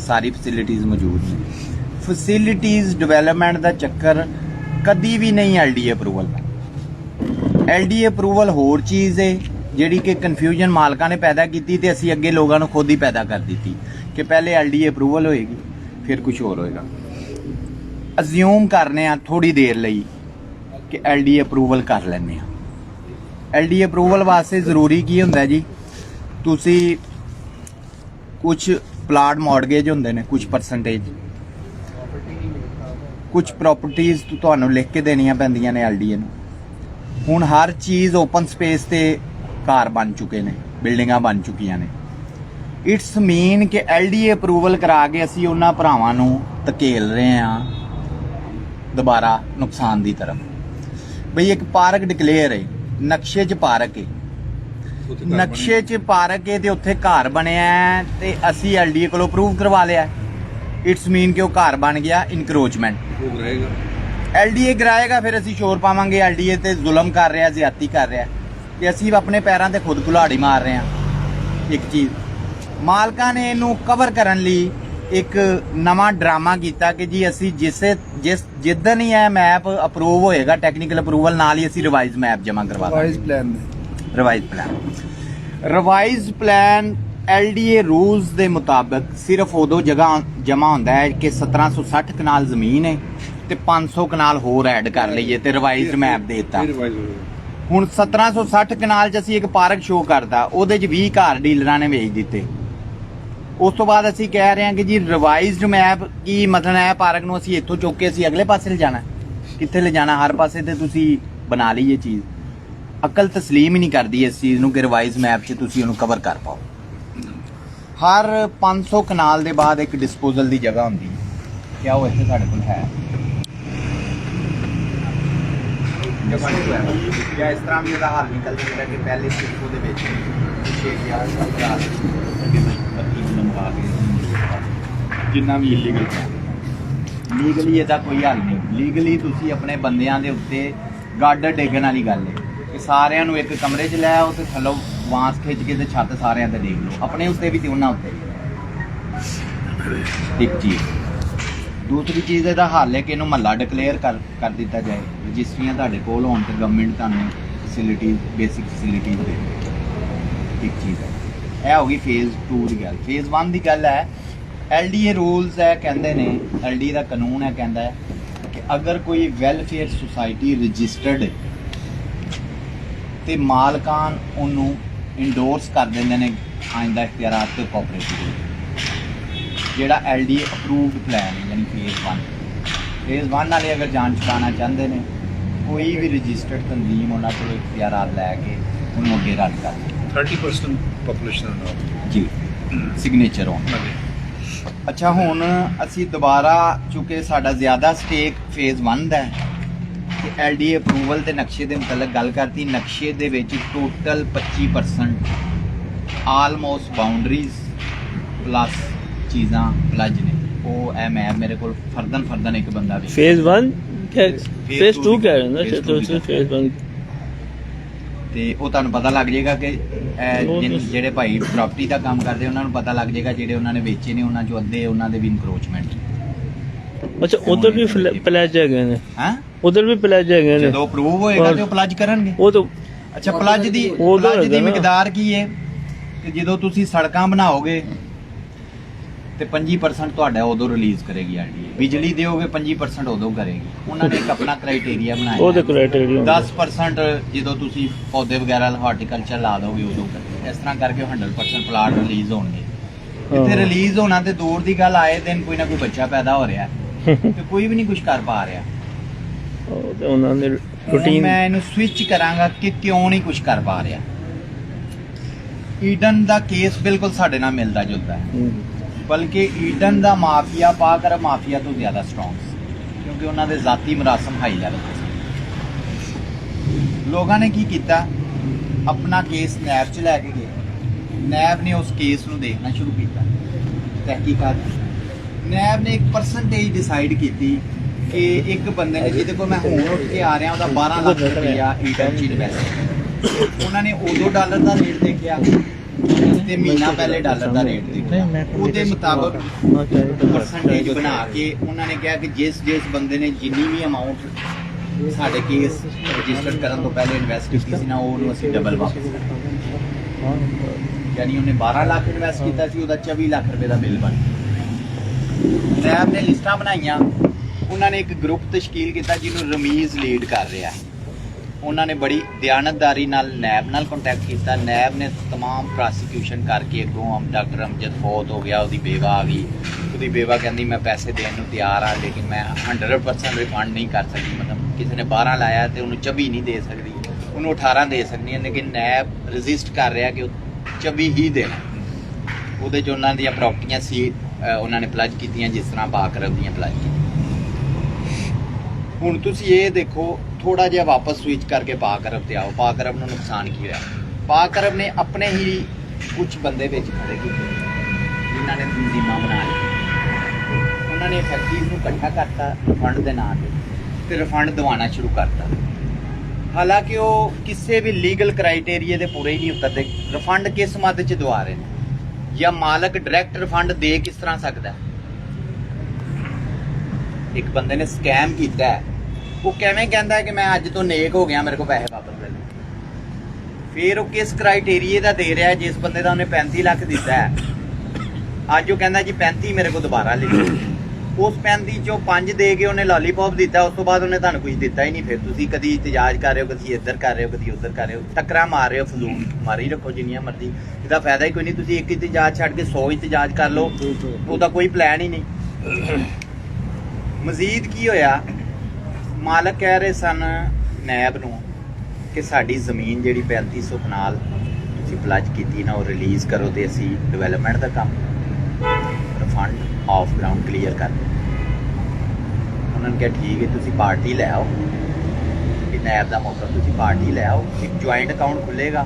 ਸਾਰੀ ਫੈਸਿਲਿਟੀਜ਼ ਮੌਜੂਦ ਨੇ। ਫੈਸਿਲਿਟੀਜ਼ ਡਿਵੈਲਪਮੈਂਟ ਦਾ ਚੱਕਰ ਕਦੀ ਵੀ ਨਹੀਂ LDA ਅਪਰੂਵਲ ਦਾ। LDA ਅਪਰੂਵਲ ਹੋਰ ਚੀਜ਼ ਹੈ ਜਿਹੜੀ ਕਿ ਕਨਫਿਊਜ਼ਨ ਮਾਲਕਾਂ ਨੇ ਪੈਦਾ ਕੀਤੀ ਤੇ ਅਸੀਂ ਅੱਗੇ ਲੋਕਾਂ ਨੂੰ ਖੁਦ ਹੀ ਪੈਦਾ ਕਰ ਦਿੱਤੀ ਕਿ ਪਹਿਲੇ LDA ਅਪਰੂਵਲ ਹੋਏਗੀ ਫਿਰ ਕੁਝ ਹੋਰ ਹੋਏਗਾ। ਅਜ਼ਿਊਮ ਕਰਨੇ ਆ ਥੋੜੀ ਦੇਰ ਲਈ ਕਿ LDA ਅਪਰੂਵਲ ਕਰ ਲੈਂਦੇ ਆ। LDA ਅਪਰੂਵਲ ਵਾਸਤੇ ਜ਼ਰੂਰੀ ਕੀ ਹੁੰਦਾ ਜੀ? ਤੁਸੀਂ ਕੁਝ ਪਲਾਟ ਮੌਰਗੇਜ ਹੁੰਦੇ ਨੇ, ਕੁਝ ਪਰਸੈਂਟੇਜ, ਕੁਝ ਪ੍ਰਾਪਰਟੀਜ਼ ਤੁਹਾਨੂੰ ਲਿਖ ਕੇ ਦੇਣੀਆਂ ਪੈਂਦੀਆਂ ਨੇ LDA ਨੂੰ। ਹੁਣ ਹਰ ਚੀਜ਼ ਓਪਨ ਸਪੇਸ ਤੇ ਘਰ ਬਣ ਚੁੱਕੇ ਨੇ, ਬਿਲਡਿੰਗਾਂ ਬਣ ਚੁੱਕੀਆਂ ਨੇ। ਇਟਸ ਮੀਨ ਕਿ LDA ਅਪਰੂਵਲ ਕਰਾ ਕੇ ਅਸੀਂ ਉਹਨਾਂ ਭਰਾਵਾਂ ਨੂੰ ਧਕੇਲ ਰਹੇ ਹਾਂ ਦੁਬਾਰਾ ਨੁਕਸਾਨ ਦੀ ਤਰਫ। ਬਈ ਇੱਕ ਪਾਰਕ ਡਿਕਲੇਅਰ ਹੈ, ਨਕਸ਼ੇ 'ਚ ਪਾਰਕ ਹੈ, ਨਕਸ਼ੇ 'ਚ ਪਾਰਕ ਹੈ ਤੇ ਉੱਥੇ ਘਰ ਬਣਿਆ ਹੈ ਤੇ ਅਸੀਂ LDA ਕੋਲੋਂ ਅਪਰੂਵ ਕਰਵਾ ਲਿਆ। ਇਟਸ ਮੀਨ ਕਿ ਉਹ ਘਰ ਬਣ ਗਿਆ ਇਨਕਰੋਚਮੈਂਟ। ਉਹ ਰਹੇਗਾ LDA ਕਰਾਏਗਾ, ਫਿਰ ਅਸੀਂ ਸ਼ੋਰ ਪਾਵਾਂਗੇ LDA ਤੇ ਜ਼ੁਲਮ ਕਰ ਰਿਹਾ, ਜ਼ਿਆਦਤੀ ਕਰ ਰਿਹਾ, ਤੇ ਅਸੀਂ ਆਪਣੇ ਪੈਰਾਂ ਤੇ ਖੁਦ ਕੁਹਾੜੀ ਮਾਰ ਰਹੇ ਹਾਂ। ਇੱਕ ਚੀਜ਼ ਮਾਲਕਾਂ ਨੇ ਇਹਨੂੰ ਕਵਰ ਕਰਨ ਲਈ ਇੱਕ ਨਵਾਂ ਡਰਾਮਾ ਕੀਤਾ ਕਿ ਜੀ ਅਸੀਂ ਜਿੱਦਣ ਹੀ ਇਹ ਮੈਪ ਅਪਰੂਵ ਹੋਏਗਾ, ਟੈਕਨੀਕਲ ਅਪਰੂਵਲ ਨਾਲ ਹੀ ਅਸੀਂ ਰਿਵਾਈਜ਼ ਮੈਪ ਜਮ੍ਹਾਂ ਕਰਵਾ ਦਾਂਗੇ। ਰਿਵਾਈਜ਼ ਪਲਾਨ LDA ਰੂਲਸ ਦੇ ਮੁਤਾਬਕ ਸਿਰਫ ਉਦੋਂ ਜਗ੍ਹਾ ਜਮ੍ਹਾਂ ਹੁੰਦਾ ਹੈ ਕਿ 1760 ਕਨਾਲ ਜ਼ਮੀਨ ਹੈ ਤੇ 500 ਕਨਾਲ ਹੋਰ ਐਡ ਕਰ ਲਈਏ ਤੇ ਰਿਵਾਈਜ਼ਡ ਮੈਪ ਦੇ ਦਿੱਤਾ। ਹੁਣ 1760 ਕਨਾਲ 'ਚ ਅਸੀਂ ਇੱਕ ਪਾਰਕ ਸ਼ੋਅ ਕਰਦਾ, ਉਹਦੇ 'ਚ 20 ਘਰ ਡੀਲਰਾਂ ਨੇ ਵੇਚ ਦਿੱਤੇ। ਉਸ ਤੋਂ ਬਾਅਦ ਅਸੀਂ ਕਹਿ ਰਹੇ ਹਾਂ ਕਿ ਜੀ ਰਿਵਾਈਜ਼ਡ ਮੈਪ ਕੀ ਮਤਲਬ ਹੈ, ਪਾਰਕ ਨੂੰ ਅਸੀਂ ਇੱਥੋਂ ਚੁੱਕ ਕੇ ਅਸੀਂ ਅਗਲੇ ਪਾਸੇ ਲਿਜਾਣਾ, ਕਿੱਥੇ ਲਿਜਾਣਾ? ਹਰ ਪਾਸੇ ਤੇ ਤੁਸੀਂ ਬਣਾ ਲਈ ਇਹ ਚੀਜ਼। ਅਕਲ ਤਸਲੀਮ ਹੀ ਨਹੀਂ ਕਰਦੀ ਇਸ ਚੀਜ਼ ਨੂੰ ਕਿ ਰਿਵਾਈਜ਼ ਮੈਪ 'ਚ ਤੁਸੀਂ ਉਹਨੂੰ ਕਵਰ ਕਰ ਪਾਓ। ਹਰ 500 ਕਨਾਲ ਦੇ ਬਾਅਦ ਇੱਕ ਡਿਸਪੋਜ਼ਲ ਦੀ ਜਗ੍ਹਾ ਹੁੰਦੀ ਹੈ, ਕਿਆ ਉਹ ਇੱਥੇ ਸਾਡੇ ਕੋਲ ਹੈ? ਜਾਂ ਇਸ ਤਰ੍ਹਾਂ ਵੀ ਉਹਦਾ ਹੱਲ ਨਿਕਲ ਸਕਦਾ ਕਿ ਪਹਿਲੇ ਸਿਰਫ ਉਹਦੇ ਵਿੱਚ 6000 ਲੰਬਾ ਕੇ ਜਿੰਨਾ ਵੀ ਇਲੀਗਲ ਹੈ। ਲੀਗਲੀ ਇਹਦਾ ਕੋਈ ਹੱਲ ਨਹੀਂ। ਲੀਗਲੀ ਤੁਸੀਂ ਆਪਣੇ ਬੰਦਿਆਂ ਦੇ ਉੱਤੇ ਗਾਡਰ ਡੇਗਣ ਵਾਲੀ ਗੱਲ ਹੈ ਕਿ ਸਾਰਿਆਂ ਨੂੰ ਇੱਕ ਕਮਰੇ 'ਚ ਲੈ ਆਓ ਤੇ ਥੱਲੋਂ ਬਾਂਸ ਖਿੱਚ ਕੇ ਤੇ ਛੱਤ ਸਾਰਿਆਂ ਤੇ ਦੇਖ ਲਓ, ਆਪਣੇ ਉੱਤੇ ਵੀ ਤੇ ਉਹਨਾਂ ਉੱਤੇ ਵੀ। ਇੱਕ ਚੀਜ਼। ਦੂਸਰੀ ਚੀਜ਼ ਇਹਦਾ ਹੱਲ ਹੈ ਕਿ ਇਹਨੂੰ ਮਹੱਲਾ ਡਿਕਲੇਅਰ ਕਰ ਦਿੱਤਾ ਜਾਏ। ਰਜਿਸਟਰੀਆਂ ਤੁਹਾਡੇ ਕੋਲ ਹੋਣ ਤੇ ਗਵਰਨਮੈਂਟ ਤੁਹਾਨੂੰ ਫੈਸਿਲਿਟੀਜ਼, ਬੇਸਿਕ ਫੈਸਿਲਿਟੀਜ਼ ਦੇ। ਇੱਕ ਚੀਜ਼ ਹੈ। ਇਹ ਹੋ ਗਈ ਫੇਜ਼ 2 ਦੀ ਗੱਲ। ਫੇਜ਼ 1 ਦੀ ਗੱਲ ਹੈ LDA ਰੂਲਸ ਹੈ, ਕਹਿੰਦੇ ਨੇ LDA ਦਾ ਕਾਨੂੰਨ ਹੈ, ਕਹਿੰਦਾ ਹੈ ਕਿ ਅਗਰ ਕੋਈ ਵੈਲਫੇਅਰ ਸੁਸਾਇਟੀ ਰਜਿਸਟਰਡ ਹੈ ਤੇ ਮਾਲਕਾਨ ਉਹਨੂੰ ਇੰਡੋਰਸ ਕਰ ਦਿੰਦੇ ਨੇ ਆਇੰਦਾ ਇਖਤਿਆਰਾਤ ਤੇ ਕੋਆਪਰੇਟਿਵ, ਜਿਹੜਾ LDA ਅਪਰੂਵਡ ਪਲਾਨ ਹੈ, ਯਾਨੀ ਫੇਜ਼ 1 ਵਾਲੇ ਅਗਰ ਜਾਣ ਚੁਕਾਉਣਾ ਚਾਹੁੰਦੇ ਨੇ, ਕੋਈ ਵੀ ਰਜਿਸਟਰਡ ਤਨਜ਼ੀਮ ਉਹਨਾਂ ਕੋਲ ਇਖਤਿਆਰਾਤ ਲੈ ਕੇ ਉਹਨੂੰ ਅੱਗੇ ਰੱਦ ਕਰ ਦਿੰਦੇ। 30% ਪੋਪੂਲੇਸ਼ਨ ਜੀ ਸਿਗਨੇਚਰ ਹੋਣ। ਅੱਛਾ, ਹੁਣ ਅਸੀਂ ਦੁਬਾਰਾ ਚੁੱਕੇ ਸਾਡਾ ਜ਼ਿਆਦਾ ਸਟੇਕ ਫੇਜ਼ 1 ਦਾ ਹੈ ਤੇ LDA ਅਪਰੂਵਲ ਤੇ ਨਕਸ਼ੇ ਦੇ ਮੁਤਲਕ ਗੱਲ ਕਰਤੀ। ਨਕਸ਼ੇ ਦੇ ਵਿੱਚ ਟੋਟਲ 25% ਆਲਮੋਸਟ ਬਾਉਂਡਰੀਜ਼ ਪਲੱਸ ਚੀਜ਼ਾਂ ਪਲੱਜ ਨੇ। ਉਹ ਐ ਮੈਪ ਮੇਰੇ ਕੋਲ ਫਰਦਨ ਇੱਕ ਬੰਦਾ ਵੀ फेज 1 क्या फेज 2 कह रहे हैं ना, तो फेज 1 ਤੇ ਉਹ ਤੁਹਾਨੂੰ ਪਤਾ ਲੱਗ ਜਾਏਗਾ ਕਿ ਜਿਹੜੇ ਭਾਈ ਪ੍ਰਾਪਰਟੀ ਦਾ ਕੰਮ ਕਰਦੇ ਉਹਨਾਂ ਨੂੰ ਪਤਾ ਲੱਗ ਜਾਏਗਾ, ਜਿਹੜੇ ਉਹਨਾਂ ਨੇ ਵੇਚੇ ਨੇ ਉਹਨਾਂ ਚੋਂ ਅੱਧੇ ਉਹਨਾਂ ਦੇ ਵੀ ਇਨਕਰੋਚਮੈਂਟ। अच्छा उधर भी प्लेज है गए ਹਾਂ, उधर भी प्लेज है गए ਜਦੋਂ ਅਪਰੂਵ ਹੋਏਗਾ ਤੇ ਉਹ ਪਲੱਜ ਕਰਨਗੇ। वो तो ਅੱਛਾ, ਪਲੱਜ ਦੀ ਮਿਕਦਾਰ ਕੀ ਹੈ ਕਿ ਜਦੋਂ ਤੁਸੀਂ ਸੜਕਾਂ ਬਣਾਓਗੇ ਤੇ 25% ਤੁਹਾਡਾ ਉਦੋਂ ਰਿਲੀਜ਼ ਕਰੇਗੀ LDA। ਬਿਜਲੀ ਦਿਓਗੇ 25% ਉਦੋਂ ਕਰੇਗੀ। ਉਹਨਾਂ ਨੇ ਇੱਕ ਆਪਣਾ ਕ੍ਰਾਈਟੇਰੀਆ ਬਣਾਇਆ। ਉਹ ਤੇ ਕ੍ਰਾਈਟੇਰੀਆ 10% ਜਦੋਂ ਤੁਸੀਂ ਪੌਦੇ ਵਗੈਰਾ ਹਾਰਟੀਕਲਚਰ ਲਾ ਦੋਗੇ ਉਦੋਂ ਕਰੇਗੀ। ਇਸ ਤਰ੍ਹਾਂ ਕਰਕੇ 100% ਪਲਾਟ ਰਿਲੀਜ਼ ਹੋਣਗੇ। ਇੱਥੇ ਰਿਲੀਜ਼ ਹੋਣਾ ਤੇ ਦੂਰ ਦੀ ਗੱਲ, ਆਏ ਦਿਨ ਕੋਈ ਨਾ ਕੋਈ ਬੱਚਾ ਪੈਦਾ ਹੋ ਰਿਹਾ ਤੇ ਕੋਈ ਵੀ ਨਹੀਂ ਕੁਝ ਕਰ ਪਾ ਰਿਹਾ। ਤੇ ਉਹਨਾਂ ਦੇ ਰੂਟੀਨ ਮੈਂ ਇਹਨੂੰ ਸਵਿਚ ਕਰਾਂਗਾ ਕਿ ਕਿਉਂ ਨਹੀਂ ਕੁਝ ਕਰ ਪਾ ਰਿਹਾ। ਈਡਨ ਦਾ ਕੇਸ ਬਿਲਕੁਲ ਸਾਡੇ ਨਾਲ ਮਿਲਦਾ ਜੁਲਦਾ ਹੈ, ਬਲਕਿ ਈਡਨ ਦਾ ਮਾਫੀਆ ਪਾਕ ਅਰਬ ਮਾਫੀਆ ਤੋਂ ਜ਼ਿਆਦਾ ਸਟਰੋਂਗ ਸੀ, ਕਿਉਂਕਿ ਉਹਨਾਂ ਦੇ ਜ਼ਾਤੀ ਮਰਾਸਮ ਹਾਈ ਲੈਵਲ ਤੇ ਸੀ। ਲੋਕਾਂ ਨੇ ਕੀ ਕੀਤਾ, ਆਪਣਾ ਕੇਸ ਨੈਬ 'ਚ ਲੈ ਕੇ ਗਏ। ਨੈਬ ਨੇ ਉਸ ਕੇਸ ਨੂੰ ਦੇਖਣਾ ਸ਼ੁਰੂ ਕੀਤਾ, ਤਹਿਕੀਕਾਤ। ਨੈਬ ਨੇ ਇੱਕ ਪਰਸੈਂਟੇਜ ਡਿਸਾਈਡ ਕੀਤੀ ਕਿ ਇੱਕ ਬੰਦੇ ਨੇ ਜਿਹਦੇ ਕੋਲ ਮੈਂ ਹੁਣ ਉੱਠ ਕੇ ਆ ਰਿਹਾ ਉਹਦਾ 12 ਲੱਖ ਰੁਪਇਆ ਈਡਨ 'ਚ ਇਨਵੈਸਟ। ਉਹਨਾਂ ਨੇ ਉਦੋਂ ਡਾਲਰ ਦਾ ਰੇਟ ਦੇਖਿਆ ਤੇ ਮਹੀਨਾ ਪਹਿਲੇ ਡਾਲਰ ਦਾ ਰੇਟ ਦੇਖਿਆ, ਉਹਦੇ ਮੁਤਾਬਕ ਪਰਸੈਂਟੇਜ ਬਣਾ ਕੇ ਉਹਨਾਂ ਨੇ ਕਿਹਾ ਕਿ ਜਿਸ ਬੰਦੇ ਨੇ ਜਿੰਨੀ ਵੀ ਅਮਾਉਂਟ ਸਾਡੇ ਕੇਸ ਰਜਿਸਟਰ ਕਰਨ ਤੋਂ ਪਹਿਲੇ ਇਨਵੈਸਟ ਕੀਤੀ ਸੀ ਨਾ, ਉਹਨੂੰ ਅਸੀਂ ਡਬਲ ਵਾਪਸ ਕਰਾਂਗੇ। ਯਾਨੀ ਉਹਨੇ 12 ਲੱਖ ਇਨਵੈਸਟ ਕੀਤਾ ਸੀ, ਉਹਦਾ 24 ਲੱਖ ਰੁਪਏ ਦਾ ਬਿੱਲ ਬਣ ਗਿਆ। ਨੈਬ ਨੇ ਲਿਸਟਾਂ ਬਣਾਈਆਂ, ਉਹਨਾਂ ਨੇ ਇੱਕ ਗਰੁੱਪ ਤਸ਼ਕੀਲ ਕੀਤਾ ਜਿਹਨੂੰ ਰਮੀਜ਼ ਲੀਡ ਕਰ ਰਿਹਾ। ਉਹਨਾਂ ਨੇ ਬੜੀ ਦਿਆਨਤਦਾਰੀ ਨਾਲ ਨੈਬ ਨਾਲ ਕੰਟੈਕਟ ਕੀਤਾ। ਨੈਬ ਨੇ तमाम ਪ੍ਰੋਸੀਕਿਊਸ਼ਨ ਕਰਕੇ ਅੱਗੋਂ ਡਾਕਟਰ ਅਮਜਦ ਫੌਤ ਹੋ ਗਿਆ, ਉਹਦੀ ਬੇਵਾ ਆ ਗਈ। ਉਹਦੀ ਬੇਵਾ ਕਹਿੰਦੀ ਮੈਂ ਪੈਸੇ ਦੇਣ ਨੂੰ ਤਿਆਰ ਹਾਂ, ਲੇਕਿਨ ਮੈਂ 100% ਰਿਫੰਡ ਨਹੀਂ ਕਰ ਸਕਦੀ। ਮਤਲਬ ਕਿਸੇ ਨੇ 12 ਲਾਇਆ ਤੇ ਉਹਨੂੰ 24 ਨਹੀਂ ਦੇ ਸਕਦੀ, ਉਹਨੂੰ 18 ਦੇ ਸਕਦੀ ਹੈ, ਲੇਕਿਨ ਨੈਬ ਰਜਿਸਟ ਕਰ ਰਿਹਾ ਕਿ 24 ਹੀ ਦੇਣਾ। ਉਹਦੇ 'ਚ ਉਹਨਾਂ ਦੀਆਂ ਪ੍ਰਾਪਰਟੀਆਂ ਸੀ, ਉਹਨਾਂ ਨੇ ਪਲੱਜ ਕੀਤੀਆਂ ਜਿਸ ਤਰ੍ਹਾਂ ਬਾਕਰਬ ਦੀਆਂ ਪਲੱਜ। ਹੁਣ ਤੁਸੀਂ ਇਹ ਦੇਖੋ, ਥੋੜਾ ਜਿਹਾ ਵਾਪਸ ਸਵਿਚ ਕਰਕੇ ਪਾਕ ਅਰਬ ਤੇ ਆਓ। ਪਾਕ ਅਰਬ ਨੂੰ ਨੁਕਸਾਨ ਕੀ ਹੋਇਆ? ਪਾਕ ਅਰਬ ਨੇ ਆਪਣੇ ਹੀ ਕੁਝ ਬੰਦੇ ਵਿੱਚ ਖੜੇ ਕੀਤੇ ਜਿਨ੍ਹਾਂ ਨੇ ਤਨਜ਼ੀਮਾਂ ਬਣਾ ਲਈਆਂ। ਉਹਨਾਂ ਨੇ ਫੈਕਟਰੀਜ਼ ਨੂੰ ਇਕੱਠਾ ਕਰਤਾ ਰਿਫੰਡ ਦੇ ਨਾਂ ਤੇ ਰਿਫੰਡ ਦਿਵਾਉਣਾ ਸ਼ੁਰੂ ਕਰਤਾ। ਹਾਲਾਂਕਿ ਉਹ ਕਿਸੇ ਵੀ ਲੀਗਲ ਕ੍ਰਾਈਟੇਰੀਆ ਦੇ ਪੂਰੇ ਹੀ ਨਹੀਂ ਉਤਰਦੇ। ਰਿਫੰਡ ਕਿਸ ਮੱਦ 'ਚ ਦਵਾ ਰਹੇ ਨੇ? ਜਾਂ ਮਾਲਕ ਡਾਇਰੈਕਟ ਰਿਫੰਡ ਦੇ ਕਿਸ ਤਰ੍ਹਾਂ ਸਕਦਾ? ਇੱਕ ਬੰਦੇ ਨੇ ਸਕੈਮ ਕੀਤਾ ਹੈ, ਉਹ ਕਿਵੇਂ ਕਹਿੰਦਾ ਹੈ ਕਿ ਮੈਂ ਅੱਜ ਤੋਂ ਨੇਕ ਹੋ ਗਿਆ, ਮੇਰੇ ਕੋਲ ਪੈਸੇ ਵਾਪਸ ਲੈ ਲਓ। ਫਿਰ ਉਹ ਕਿਸ ਕ੍ਰਾਈਟੇਰੀਏ ਦਾ ਦੇ ਰਿਹਾ? ਜਿਸ ਬੰਦੇ ਦਾ ਉਹਨੇ 35 ਲੱਖ ਦਿੱਤਾ ਹੈ, ਅੱਜ ਉਹ ਕਹਿੰਦਾ ਜੀ 35 ਮੇਰੇ ਕੋਲ ਦੁਬਾਰਾ ਲੈ ਲਓ। ਉਸ 35 ਚੋਂ 5 ਦੇ ਕੇ ਉਹਨੇ ਲਾਲੀਪੌਪ ਦਿੱਤਾ, ਉਸ ਤੋਂ ਬਾਅਦ ਉਹਨੇ ਤੁਹਾਨੂੰ ਕੁਝ ਦਿੱਤਾ ਹੀ ਨਹੀਂ। ਫਿਰ ਤੁਸੀਂ ਕਦੀ ਇਤਜਾਜ ਕਰ ਰਹੇ ਹੋ, ਕਦੀ ਇੱਧਰ ਕਰ ਰਹੇ ਹੋ, ਕਦੀ ਉੱਧਰ ਕਰ ਰਹੇ ਹੋ, ਟੱਕਰਾਂ ਮਾਰ ਰਹੇ ਹੋ, ਫਜ਼ੂਲ ਮਾਰੀ ਰੱਖੋ ਜਿੰਨੀਆਂ ਮਰਜ਼ੀ, ਇਹਦਾ ਫਾਇਦਾ ਹੀ ਕੋਈ ਨਹੀਂ। ਤੁਸੀਂ ਇੱਕ ਇਤਜਾਜ ਛੱਡ ਕੇ 100 ਇਤਜਾਜ ਕਰ ਲਓ, ਉਹਦਾ ਕੋਈ ਪਲਾਨ ਹੀ ਨਹੀਂ। ਮਜ਼ੀਦ ਕੀ ਹੋਇਆ? ਮਾਲਕ ਕਹਿ ਰਹੇ ਸਨ ਨੈਬ ਨੂੰ ਕਿ ਸਾਡੀ ਜ਼ਮੀਨ ਜਿਹੜੀ 3500 ਕਨਾਲ ਤੁਸੀਂ ਪਲੱਜ ਕੀਤੀ ਨਾ, ਉਹ ਰਿਲੀਜ਼ ਕਰੋ ਤੇ ਅਸੀਂ ਡਿਵੈਲਪਮੈਂਟ ਦਾ ਕੰਮ ਰਿਫੰਡ ਆਫ ਗਰਾਊਂਡ ਕਲੀਅਰ ਕਰ ਦਿਓ। ਉਹਨਾਂ ਨੇ ਕਿਹਾ ਠੀਕ ਹੈ, ਤੁਸੀਂ ਪਾਰਟੀ ਲੈ ਆਓ, ਕਿ ਨੈਬ ਦਾ ਮੌਕਾ, ਤੁਸੀਂ ਪਾਰਟੀ ਲੈ ਆਓ, ਇੱਕ ਜੁਆਇੰਟ ਅਕਾਊਂਟ ਖੁੱਲੇਗਾ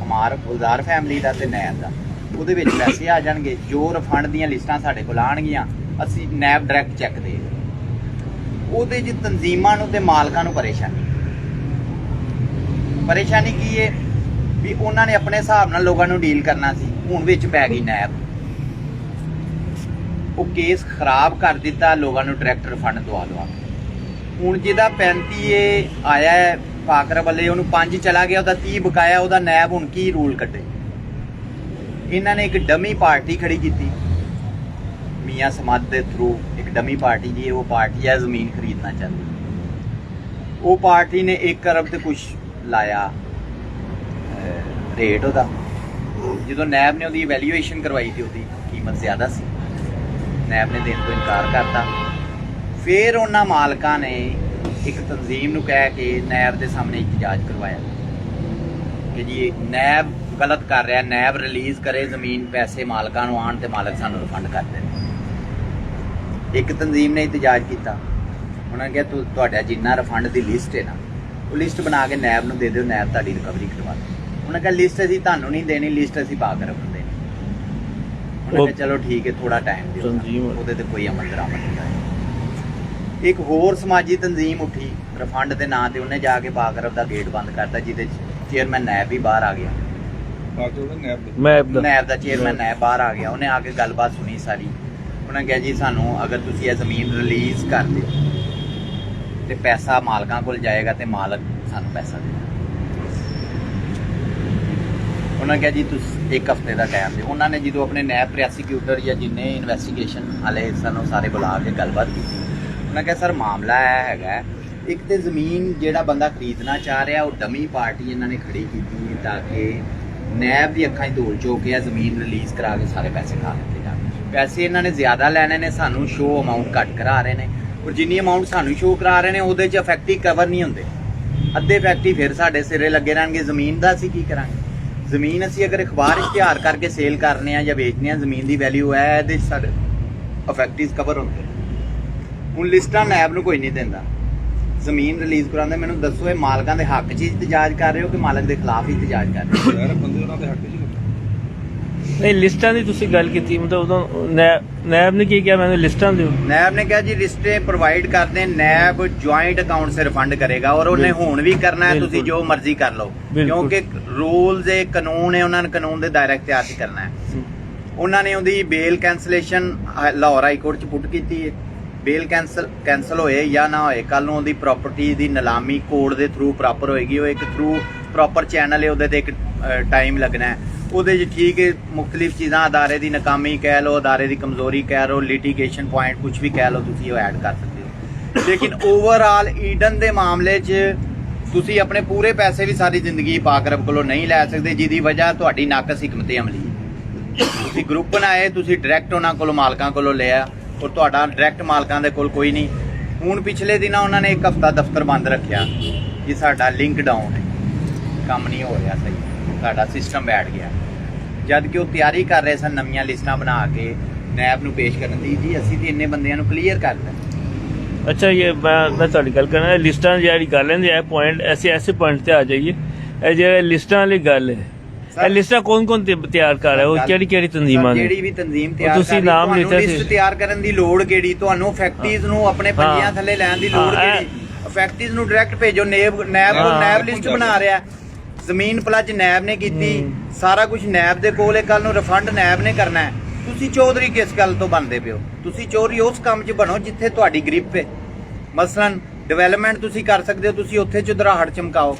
ਹਮਾਰ ਗੁਲਜ਼ਾਰ ਫੈਮਿਲੀ ਦਾ ਤੇ ਨੈਬ ਦਾ, ਉਹਦੇ ਵਿੱਚ ਪੈਸੇ ਆ ਜਾਣਗੇ। ਜੋ ਰਿਫੰਡ ਦੀਆਂ ਲਿਸਟਾਂ ਸਾਡੇ ਕੋਲ ਆਉਣਗੀਆਂ, ਅਸੀਂ ਨੈਬ ਡਾਇਰੈਕਟ ਚੈੱਕ ਦੇ। ਉਹਦੇ 'ਚ ਤਨਜ਼ੀਮਾਂ ਨੂੰ ਤੇ ਮਾਲਕਾਂ ਨੂੰ ਪਰੇਸ਼ਾਨੀ ਕੀ ਹੈ ਵੀ ਉਹਨਾਂ ਨੇ ਆਪਣੇ ਹਿਸਾਬ ਨਾਲ ਲੋਕਾਂ ਨੂੰ ਡੀਲ ਕਰਨਾ ਸੀ। ਹੁਣ ਵਿੱਚ ਪੈ ਗਈ ਨੈਬ, ਉਹ ਕੇਸ ਖਰਾਬ ਕਰ ਦਿੱਤਾ, ਲੋਕਾਂ ਨੂੰ ਡਾਇਰੈਕਟ ਰਿਫੰਡ ਦਵਾ ਦਵਾ। ਹੁਣ ਜਿਹਦਾ 35 ਆਇਆ ਹੈ ਪਾਕਰ ਵੱਲੇ, ਉਹਨੂੰ 5 ਚਲਾ ਗਿਆ, ਉਹਦਾ 30 ਬਕਾਇਆ, ਉਹਦਾ ਨੈਬ ਹੁਣ ਕੀ ਰੂਲ ਕੱਢੇ? ਇਹਨਾਂ ਨੇ ਇੱਕ ਡਮੀ ਪਾਰਟੀ ਖੜੀ ਕੀਤੀ ਮੀਆਂ ਸਮਾਦ ਦੇ ਥਰੂ। ਇੱਕ ਡਮੀ ਪਾਰਟੀ ਜੀ, ਉਹ ਪਾਰਟੀ ਹੈ ਜ਼ਮੀਨ ਖਰੀਦਣਾ ਚਾਹੁੰਦੀ। ਉਹ ਪਾਰਟੀ ਨੇ 1 ਅਰਬ ਤੇ ਕੁਛ ਲਾਇਆ ਰੇਟ ਉਹਦਾ। ਜਦੋਂ ਨੈਬ ਨੇ ਉਹਦੀ ਵੈਲਿਊਏਸ਼ਨ ਕਰਵਾਈ ਤੇ ਉਹਦੀ ਕੀਮਤ ਜ਼ਿਆਦਾ ਸੀ, ਨੈਬ ਨੇ ਦੇਣ ਤੋਂ ਇਨਕਾਰ ਕਰਤਾ। ਫਿਰ ਉਹਨਾਂ ਮਾਲਕਾਂ ਨੇ ਇੱਕ ਤਨਜ਼ੀਮ ਨੂੰ ਕਹਿ ਕੇ ਨੈਬ ਦੇ ਸਾਹਮਣੇ ਇਤਜਾਜ ਕਰਵਾਇਆ ਕਿ ਜੀ ਨੈਬ ਗਲਤ ਕਰ ਰਿਹਾ, ਨੈਬ ਰਿਲੀਜ਼ ਕਰੇ ਜ਼ਮੀਨ, ਪੈਸੇ ਮਾਲਕਾਂ ਨੂੰ ਆਉਣ ਤੇ ਮਾਲਕ ਸਾਨੂੰ ਰਿਫੰਡ ਕਰ ਦੇਣ। ਇੱਕ ਤਨਜ਼ੀਮ ਨੇ ਇਤਜਾਜ ਕੀਤਾ, ਉਹਨਾਂ ਨੇ ਕਿਹਾ ਤੁਹਾਡਾ ਜਿੰਨਾ ਰਿਫੰਡ ਦੀ ਲਿਸਟ ਹੈ ਨਾ, ਉਹ ਲਿਸਟ ਬਣਾ ਕੇ ਨੈਬ ਨੂੰ ਦੇ ਦਿਓ, ਨੈਬ ਤੁਹਾਡੀ ਰਿਕਵਰੀ ਕਰਵਾ ਦੇ। ਉਹਨਾਂ ਕਿਹਾ ਲਿਸਟ ਅਸੀਂ ਤੁਹਾਨੂੰ ਨਹੀਂ ਦੇਣੀ, ਲਿਸਟ ਅਸੀਂ ਪਾ ਕੇ ਰੱਖਦੇ ਨੇ। ਉਹਨਾਂ ਕਿਹਾ ਚਲੋ ਠੀਕ ਹੈ, ਥੋੜਾ ਟਾਈਮ ਦਿਓ, ਉਹਦੇ ਤੇ ਕੋਈ ਅਮਲ ਦਰਾਮਦ ਨਹੀਂ ਹੋਇਆ। ਇੱਕ ਹੋਰ ਸਮਾਜੀ ਤਨਜ਼ੀਮ ਉੱਠੀ ਰਿਫੰਡ ਦੇ ਨਾਂ ਤੇ, ਉਹਨੇ ਜਾ ਕੇ ਪਾਕ ਅਰਬ ਦਾ ਗੇਟ ਬੰਦ ਕਰਤਾ, ਜਿਹਦੇ ਚੇਅਰਮੈਨ ਨੈਬ ਵੀ ਬਾਹਰ ਆ ਗਿਆ। ਨੈਬ ਦਾ ਚੇਅਰਮੈਨ ਨੈਬ ਬਾਹਰ ਆ ਗਿਆ, ਉਹਨੇ ਆ ਕੇ ਗੱਲਬਾਤ ਸੁਣੀ ਸਾਰੀ। ਉਹਨਾਂ ਕਿਹਾ ਜੀ ਸਾਨੂੰ ਅਗਰ ਤੁਸੀਂ ਇਹ ਜ਼ਮੀਨ ਰਿਲੀਜ਼ ਕਰ ਦਿਓ ਤੇ ਪੈਸਾ ਮਾਲਕਾਂ ਕੋਲ ਜਾਏਗਾ ਤੇ ਮਾਲਕ ਸਾਨੂੰ ਪੈਸਾ ਦੇਗਾ। ਉਹਨਾਂ ਕਿਹਾ ਜੀ ਤੁਸੀਂ 1 ਹਫ਼ਤੇ ਦਾ ਟਾਈਮ ਦਿਓ। ਉਹਨਾਂ ਨੇ ਜਦੋਂ ਆਪਣੇ ਨੈਬ ਪ੍ਰੋਸੀਕਿਊਟਰ ਜਾਂ ਜਿੰਨੇ ਇਨਵੈਸਟੀਗੇਸ਼ਨ ਵਾਲੇ ਸਾਨੂੰ ਸਾਰੇ ਬੁਲਾ ਕੇ ਗੱਲਬਾਤ ਕੀਤੀ, ਉਹਨਾਂ ਕਿਹਾ ਸਰ ਮਾਮਲਾ ਇਹ ਹੈਗਾ, ਇੱਕ ਤੇ ਜ਼ਮੀਨ ਜਿਹੜਾ ਬੰਦਾ ਖਰੀਦਣਾ ਚਾਹ ਰਿਹਾ, ਉਹ ਡਮੀ ਪਾਰਟੀ ਇਹਨਾਂ ਨੇ ਖੜੀ ਕੀਤੀ ਹੈ ਤਾਂ ਕਿ ਨੈਬ ਦੀ ਅੱਖਾਂ 'ਚ ਧੂਲ ਝੋਕ ਕੇ ਜ਼ਮੀਨ ਰਿਲੀਜ਼ ਕਰਾ ਕੇ ਸਾਰੇ ਪੈਸੇ ਖਾ ਲਿੱਤੇ ਜਾਣ। ਪੈਸੇ ਇਹਨਾਂ ਨੇ ਜ਼ਿਆਦਾ ਲੈਣੇ ਨੇ, ਸਾਨੂੰ ਸ਼ੋ ਅਮਾਊਂਟ ਘੱਟ ਕਰਾ ਰਹੇ ਨੇ, ਔਰ ਜਿੰਨੀ ਅਮਾਊਂਟ ਸਾਨੂੰ ਸ਼ੋ ਕਰਾ ਰਹੇ ਨੇ ਉਹਦੇ 'ਚ ਇਫੈਕਟਿਵ ਕਵਰ ਨਹੀਂ ਹੁੰਦੇ। ਅੱਧੇ ਇਫੈਕਟਿਵ ਫਿਰ ਸਾਡੇ ਸਿਰੇ ਲੱਗੇ ਰਹਿਣਗੇ। ਜ਼ਮੀਨ ਦਾ ਅਸੀਂ ਕੀ ਕਰਾਂਗੇ? ਜ਼ਮੀਨ ਅਸੀਂ ਅਗਰ ਅਖਬਾਰ ਇਸ਼ਤਿਹਾਰ ਕਰਕੇ ਸੇਲ ਕਰਨੇ ਆ ਜਾਂ ਵੇਚਨੇ ਆ, ਜ਼ਮੀਨ ਦੀ ਵੈਲਿਊ ਹੈ, ਇਹਦੇ 'ਚ ਸਾਡੇ ਇਫੈਕਟਿਵ ਕਵਰ ਹੁੰਦੇ। ਹੁਣ ਲਿਸਟਾਂ ਨੈਬ ਨੂੰ ਕੋਈ ਨਹੀਂ ਦਿੰਦਾ, ਜ਼ਮੀਨ ਰਿਲੀਜ਼ ਕਰਾਉਂਦੇ। ਮੈਨੂੰ ਦੱਸੋ ਇਹ ਮਾਲਕਾਂ ਦੇ ਹੱਕ 'ਚ ਇਤਜਾਜ ਕਰ ਰਹੇ ਹੋ ਕਿ ਮਾਲਕ ਦੇ ਖਿਲਾਫ ਇਤਜਾਜ ਕਰ ਰਹੇ ਹੋ? ਯਾਰ ਬੰਦੇ ਉਹਨਾਂ ਦੇ ਹੱਕ 'ਚ ਨਹੀਂ, ਲਿਸਟਾਂ ਦੀ ਤੁਸੀਂ ਗੱਲ ਕੀਤੀ, ਮਤਲਬ ਉਦੋਂ ਨੈਬ ਨੇ ਕੀ ਕਿਹਾ? ਮੈਨੂੰ ਲਿਸਟਾਂ ਦਿਓ। ਨੈਬ ਨੇ ਕਿਹਾ ਜੀ ਲਿਸਟੇ ਪ੍ਰੋਵਾਈਡ ਕਰਦੇ, ਨੈਬ ਜੁਆਇੰਟ ਅਕਾਊਂਟ ਸੇ ਰਿਫੰਡ ਕਰੇਗਾ, ਔਰ ਉਹਨੇ ਹੁਣ ਵੀ ਕਰਨਾ ਹੈ, ਤੁਸੀਂ ਜੋ ਮਰਜ਼ੀ ਕਰ ਲਓ, ਕਿਉਂਕਿ ਰੂਲਸ ਹੈ, ਕਾਨੂੰਨ ਹੈ, ਉਹਨਾਂ ਨੇ ਕਾਨੂੰਨ ਦੇ ਦਾਇਰੇ ਇਖਤਿਆਰ 'ਚ ਕਰਨਾ ਹੈ। ਉਹਨਾਂ ਨੇ ਉਹਦੀ ਬੇਲ ਕੈਂਸਲੇਸ਼ਨ ਲਾਹੌਰ ਹਾਈ ਕੋਰਟ 'ਚ ਪੁੱਟ ਕੀਤੀ ਹੈ। ਬੇਲ ਕੈਂਸਲ ਹੋਏ ਜਾਂ ਨਾ ਹੋਏ, ਕੱਲ ਨੂੰ ਉਹਦੀ ਪ੍ਰਾਪਰਟੀ ਦੀ ਨਿਲਾਮੀ ਕੋਰਟ ਦੇ ਥਰੂ ਪ੍ਰੋਪਰ ਹੋਏਗੀ। ਉਹ ਇੱਕ ਥਰੂ ਪ੍ਰੋਪਰ ਚੈਨਲ ਹੈ, ਉਹਦੇ ਤੇ ਇੱਕ ਟਾਈਮ ਲੱਗਣਾ ਹੈ। ਉਹਦੇ 'ਚ ਠੀਕ ਹੈ, ਮੁਖਤਲਿਫ ਚੀਜ਼ਾਂ, ਅਦਾਰੇ ਦੀ ਨਾਕਾਮੀ ਕਹਿ ਲਓ, ਅਦਾਰੇ ਦੀ ਕਮਜ਼ੋਰੀ ਕਹਿ ਲਓ, ਲਿਟੀਗੇਸ਼ਨ ਪੁਆਇੰਟ ਕੁਝ ਵੀ ਕਹਿ ਲਓ, ਤੁਸੀਂ ਉਹ ਐਡ ਕਰ ਸਕਦੇ ਹੋ। ਲੇਕਿਨ ਓਵਰਆਲ ਈਡਨ ਦੇ ਮਾਮਲੇ 'ਚ ਤੁਸੀਂ ਆਪਣੇ ਪੂਰੇ ਪੈਸੇ ਵੀ ਸਾਰੀ ਜ਼ਿੰਦਗੀ ਪਾਕ ਅਰਬ ਕੋਲੋਂ ਨਹੀਂ ਲੈ ਸਕਦੇ, ਜਿਹਦੀ ਵਜ੍ਹਾ ਤੁਹਾਡੀ ਨਾਕਸ ਹਿਕਮਤ ਅਮਲੀ ਹੈ। ਤੁਸੀਂ ਗਰੁੱਪ ਬਣਾਏ, ਤੁਸੀਂ ਡਾਇਰੈਕਟ ਉਹਨਾਂ ਕੋਲੋਂ ਮਾਲਕਾਂ ਕੋਲੋਂ ਲਿਆ, ਔਰ ਤੁਹਾਡਾ ਡਾਇਰੈਕਟ ਮਾਲਕਾਂ ਦੇ ਕੋਲ ਕੋਈ ਨਹੀਂ। ਹੁਣ ਪਿਛਲੇ ਦਿਨਾਂ ਉਹਨਾਂ ਨੇ 1 ਹਫ਼ਤਾ ਦਫ਼ਤਰ ਬੰਦ ਰੱਖਿਆ ਕਿ ਸਾਡਾ ਲਿੰਕ ਡਾਊਨ ਹੈ, ਕੰਮ ਨਹੀਂ ਹੋ ਰਿਹਾ ਸਹੀ, ਸਾਡਾ ਸਿਸਟਮ ਬੈਠ ਗਿਆ। ਜਦ ਕਿ ਉਹ ਤਿਆਰੀ ਕਰ ਰਹੇ ਸਨ ਨਵੀਆਂ ਲਿਸਟਾਂ ਬਣਾ ਕੇ ਨੈਬ ਨੂੰ ਪੇਸ਼ ਕਰਨ ਦੀ। ਜੀ ਅਸੀਂ ਤੇ ਇੰਨੇ ਬੰਦਿਆਂ ਨੂੰ ਕਲੀਅਰ ਕਰ ਦਿੱਤਾ, अच्छा ये मैं ਤੁਹਾਡੀ ਗੱਲ ਕਰਨਾ ਲਿਸਟਾਂ ਜਿਹੜੀ ਗੱਲ ਹੈ ਇਹ ਪੁਆਇੰਟ ਐਸੇ ਪੁਆਇੰਟ ਤੇ ਆ ਜਾਈਏ ਇਹ ਜਿਹੜੇ ਲਿਸਟਾਂ ਵਾਲੀ ਗੱਲ ਹੈ ਇਹ ਲਿਸਟਾਂ ਕੌਣ ਤਿਆਰ ਕਰ ਰਿਹਾ ਉਹ ਕਿਹੜੀ ਤਨਜ਼ੀਮਾਂ ਨੇ ਜਿਹੜੀ ਵੀ ਤਨਜ਼ੀਮ ਤਿਆਰ ਤੁਸੀਂ ਕਰ ਨਾਮ ਰਹੀ ਲਿਖਿਆ ਸੀ ਲਿਸਟ ਤਿਆਰ ਕਰਨ ਦੀ ਲੋੜ ਕਿਹੜੀ ਤੁਹਾਨੂੰ ਫੈਕਟਰੀਜ਼ ਨੂੰ ਆਪਣੇ ਪੰਜਿਆਂ ਥੱਲੇ ਲੈਣ ਦੀ ਲੋੜ ਕਿਹੜੀ ਫੈਕਟਰੀਜ਼ ਨੂੰ ਡਾਇਰੈਕਟ ਭੇਜੋ ਨੈਬ ਲਿਸਟ ਬਣਾ ਰਿਹਾ ਜ਼ਮੀਨ ਪਲੱਜ ਨੈਬ ਨੇ ਕੀਤੀ ਸਾਰਾ ਕੁਝ ਨੈਬ ਦੇ ਕੋਲ ਹੈ ਕੱਲ ਨੂੰ ਰਿਫੰਡ ਨੈਬ ਨੇ ਕਰਨਾ ਹੈ ਤੁਸੀਂ ਚੌਧਰੀ ਕਿਸ ਗੱਲ ਤੋਂ ਬਣਦੇ ਪਿਓ ਤੁਸੀਂ ਚੋਰੀ ਉਸ ਕੰਮ 'ਚ ਬਣੋ ਜਿੱਥੇ ਤੁਹਾਡੀ ਗ੍ਰਿਪ ਹੈ ਮਸਲਨ ਡਿਵੈਲਪਮੈਂਟ ਤੁਸੀਂ ਕਰ ਸਕਦੇ ਹੋ ਤੁਸੀਂ ਉੱਥੇ ਚੁਦਰਾਹਟ ਚਮਕਾਓ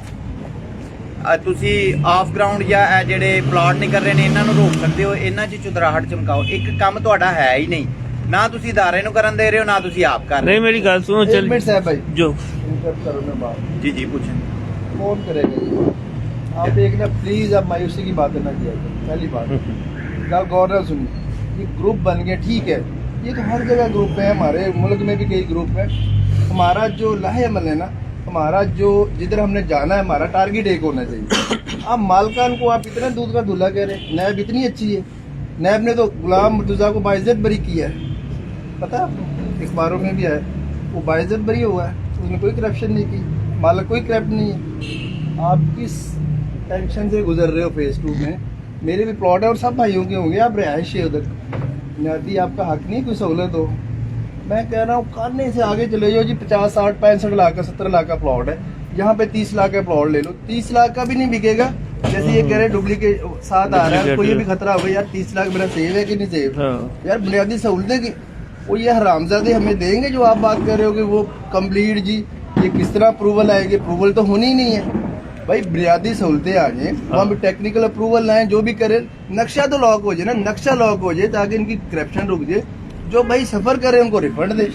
ਤੁਸੀਂ ਆਫ ਗਰਾਊਂਡ ਜਾਂ ਇਹ ਜਿਹੜੇ ਪਲਾਟ ਨਹੀਂ ਕਰ ਰਹੇ ਨੇ ਇਹਨਾਂ ਨੂੰ ਰੋਕ ਸਕਦੇ ਹੋ ਇਹਨਾਂ 'ਚ ਚੁਦਰਾਹਟ ਚਮਕਾਓ ਇੱਕ ਕੰਮ ਤੁਹਾਡਾ ਹੈ ਹੀ ਨਹੀਂ ਨਾ ਤੁਸੀਂ ਇਦਾਰੇ ਨੂੰ ਕਰਨ ਦੇ ਰਹੇ ਹੋ ਨਾ ਤੁਸੀਂ ਆਪ ਕਰ नहीं मेरी गल सुनो चल साहब भाई जो इंटरप्ट करो ना बात जी पूछें कौन करेगा ये आप एक ना प्लीज आप मायूसी की बातें ना किया करें पहली बात गौर से सुनिए ये ग्रुप बन गया ठीक है ये तो हर जगह ग्रुप है हमारे मुल्क में भी कई ग्रुप है हमारा जो लाहेमल है ना हमारा जो जिधर हमने जाना है हमारा टारगेट एक होना चाहिए आप मालकान को आप इतना दूध का दूल्हा कह रहे नैब इतनी अच्छी है नैब ने तो गुलाम मुर्तज़ा को बाइज्जत बरी किया है पता है आपको अखबारों में भी है वो बाइज्जत बरी हुआ है उसने कोई करप्शन नहीं की मालक कोई करप्ट नहीं है आप किस टेंशन से गुजर रहे हो फेज 2 में मेरे भी प्लॉट है और सब भाइयों के होंगे आप रिहायशी है उधर बुनियादी आपका हक नहीं कोई सहूलत हो मैं कह रहा हूँ करने से आगे चले जाओ जी 50 60 65 लाख का 70 लाख का प्लॉट है यहाँ पे 30 लाख का प्लॉट ले लो 30 लाख का भी नहीं बिकेगा जैसे ये कह रहे डुप्लीकेट साथ आ रहा है कोई भी खतरा होगा यार 30 लाख मेरा सेव है कि नहीं सेव यार बुनियादी सहूलतें की वो ये हरामजादे हमें देंगे जो आप बात कर रहे हो कि वो कंप्लीट जी ये किस तरह अप्रूवल आएगी अप्रूवल तो होनी ही नहीं है भाई बुनियादी सहूलतें आ जाए वहाँ भी टेक्निकल अप्रूवल लाएं जो भी करें नक्शा तो लॉक हो जाए ना नक्शा लॉक हो जाए ताकि इनकी करप्शन रुक जाए जो भाई सफर करे उनको रिफंड दे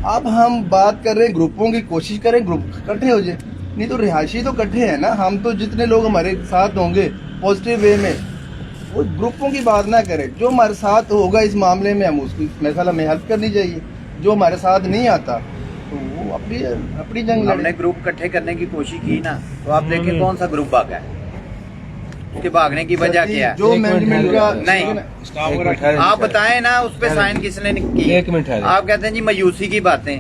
अब हम बात कर रहे हैं ग्रुपों की कोशिश करें ग्रुप इकट्ठे हो जाए नहीं तो रिहायशी तो इकट्ठे हैं ना हम तो जितने लोग हमारे साथ होंगे पॉजिटिव वे में वो ग्रुपों की बात ना करें जो हमारे साथ होगा इस मामले में हम उसकी मेरे ख्याल में हेल्प करनी चाहिए जो हमारे साथ नहीं आता तो वो अपनी जंग हमने ग्रुप इकट्ठे करने की कोशिश की ना तो आप देखें कौन सा ग्रुप भागा है उसके भागने की वजह क्या है जो मैनेजमेंट का नहीं आप बताएं ना उस पे साइन किसने की एक मिनट है आप कहते हैं जी मायूसी की बातें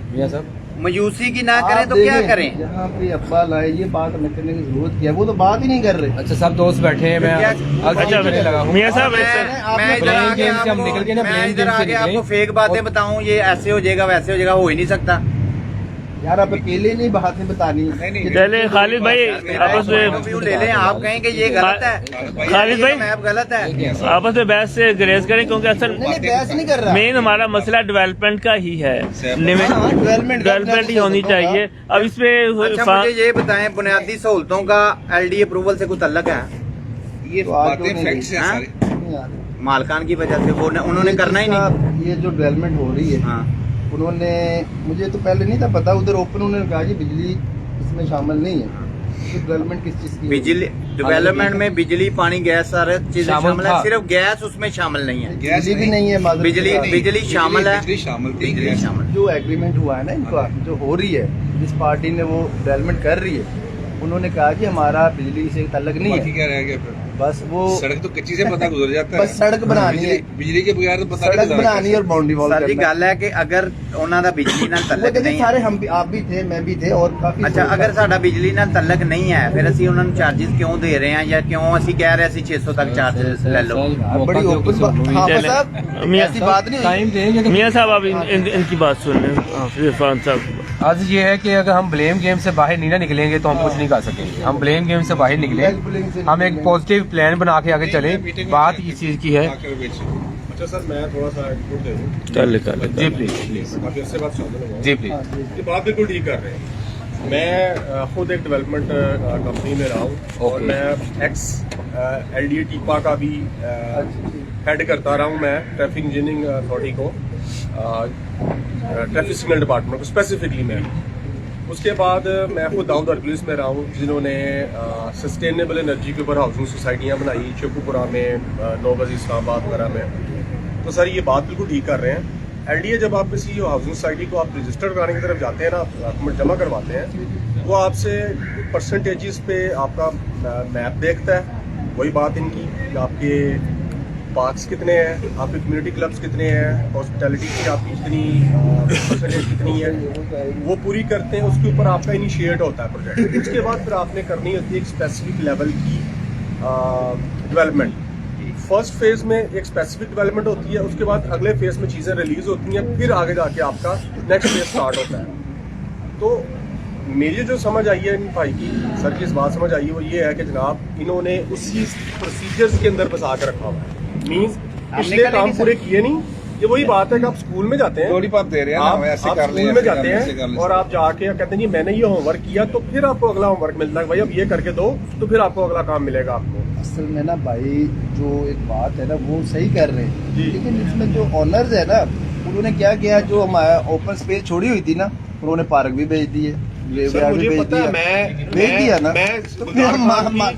मायूसी की ना करें तो क्या करें यहाँ पे अब्बा लाए ये बात हमें करने की जरूरत क्या है वो तो बात ही नहीं कर रहे अच्छा सब दोस्त बैठे हैं मैं अच्छा मियां साहब मैं इधर आके आपको फेक बातें बताऊं ये ऐसे हो जाएगा वैसे हो जाएगा हो ही नहीं सकता यार आप अकेले नहीं बातें बतानी चले खालिद भाई आपस में ले लें आप कहें कि ये गलत है खालिद भाई मैप गलत है आपस में बहस से ग्रेज करें क्योंकि असल बहस नहीं कर रहा मेन हमारा मसला डेवलपमेंट का ही है डेवलपमेंट ही होनी चाहिए अब इसमें अच्छा मुझे ये बताएं बुनियादी सहूलतों का LD अप्रूवल से कोई तल्लक है ये बातें फैक्ट्स हैं सारे मालकान की वजह से वो उन्होंने करना ही नहीं ये जो डेवलपमेंट हो रही है हाँ उन्होंने मुझे तो पहले नहीं था पता उधर ओपन उन्होंने कहा कि बिजली इसमें शामिल नहीं है तो डेवलपमेंट किस चीज की बिजली डेवलपमेंट में बिजली पानी गैस सारे चीजें शामिल है सिर्फ गैस उसमें शामिल नहीं है बिजली भी नहीं है बिजली शामिल है बिजली शामिल जो एग्रीमेंट हुआ है ना इनका जो हो रही है जिस पार्टी ने वो डेवलपमेंट कर रही है उन्होंने कहा कि हमारा बिजली से ताल्लुक नहीं बाकी है क्या रह गया फिर बस वो सड़क तो कच्ची से पता गुजर जाता है बस सड़क बनानी है बिजली के बगैर तो पता सड़क बनानी है और बाउंड्री वॉल सर जी गल है कि अगर ਉਹਨਾਂ ਦਾ ਬਿਜਲੀ ਨਾਲ ਤਲਕ ਨਹੀਂ ਹੈ सारे हम भी आप भी थे मैं भी थे और काफी ਅੱਛਾ ਅਗਰ ਸਾਡਾ ਬਿਜਲੀ ਨਾਲ ਤਲਕ ਨਹੀਂ ਹੈ ਫਿਰ ਅਸੀਂ ਉਹਨਾਂ ਨੂੰ ਚਾਰजेस ਕਿਉਂ ਦੇ ਰਹੇ ਹਾਂ ਜਾਂ ਕਿਉਂ ਅਸੀਂ ਕਹਿ ਰਹੇ ਅਸੀਂ 600 तक चार्जेस ले लो बड़ी ओपन साहब ऐसी बात नहीं टाइम देंगे तो मियां साहब आप इनकी बात सुन लें इरफान साहब आज ये है कि अगर हम ब्लेम गेम से बाहर नहीं ना निकलेंगे तो हम कुछ नहीं कर सकेंगे हम ब्लेम गेम से बाहर निकले हम एक पॉजिटिव प्लान बना के आगे चले बात इस चीज की है अच्छा सर मैं थोड़ा सा इनपुट दे दूं कर ले जी प्लीज आप इससे बात समझ लो जी प्लीज ये बात बिल्कुल ठीक कर रहे हैं मैं खुद एक डेवलपमेंट कंपनी में रहा हूँ और मैं एक्स LDA टीपा का भी हेड करता रहा हूँ मैं ट्रैफिक इंजीनियरिंग अथॉरिटी को ट्रैफिक सिग्नल डिपार्टमेंट को स्पेसिफिकली मैं उसके बाद मैं खुद दाऊद पुलिस में रहा हूँ जिन्होंने सस्टेनेबल एनर्जी के ऊपर हाउसिंग सोसाइटियाँ बनाई शेखुपुरा में 9 बजे इस्लामाबाद वगैरह में तो सर ये बात बिल्कुल ठीक कर रहे हैं LDA जब आप किसी हाउसिंग सोसाइटी को आप रजिस्टर कराने की तरफ जाते हैं ना डॉक्यूमेंट जमा करवाते हैं वो आपसे परसेंटेजेस पे आपका मैप देखता है वही बात इनकी आपके पार्क्स कितने हैं, आपके कम्युनिटी क्लब्स कितने हैं, हॉस्पिटैलिटी की आपकी कितनी परसेंटेज कितनी है, वो पूरी करते हैं। उसके ऊपर आपका इनिशिएट होता है प्रोजेक्ट। उसके बाद फिर आपने करनी होती है एक स्पेसिफिक लेवल की डेवलपमेंट। फर्स्ट फेज में एक स्पेसिफिक डेवलपमेंट होती है, उसके बाद अगले फेज में चीज़ें रिलीज होती हैं, फिर आगे जाके आपका नेक्स्ट फेज स्टार्ट होता है। तो मेरी जो समझ आई है इन भाई की, सर की इस बात समझ आई है वो ये है कि जनाब इन्होंने उसी प्रोसीजर्स के अंदर बसा के रखा हुआ है। मीन्स पिछले काम पूरे किए नहीं। ये वही बात है कि आप स्कूल में जाते हैं, थोड़ी बात दे रहे हैं ना, आप ऐसे कर ले, स्कूल में जाते ऐसे कर हैं ले। और आप जाके कहते हैं जी मैंने ये होमवर्क किया, तो फिर आपको अगला होमवर्क मिलता है भाई अब ये करके दो, तो फिर आपको अगला काम मिलेगा आपको। असल में ना भाई जो एक बात है ना वो सही कर रहे हैं, जी। लेकिन इसमें जो ऑनर्स है ना उन्होंने क्या किया, जो हमारा ओपन स्पेस छोड़ी हुई थी ना उन्होंने पार्क भी भेज दिए, सर मुझे पता है, मैं भेज दिया ना, मैं तो फिर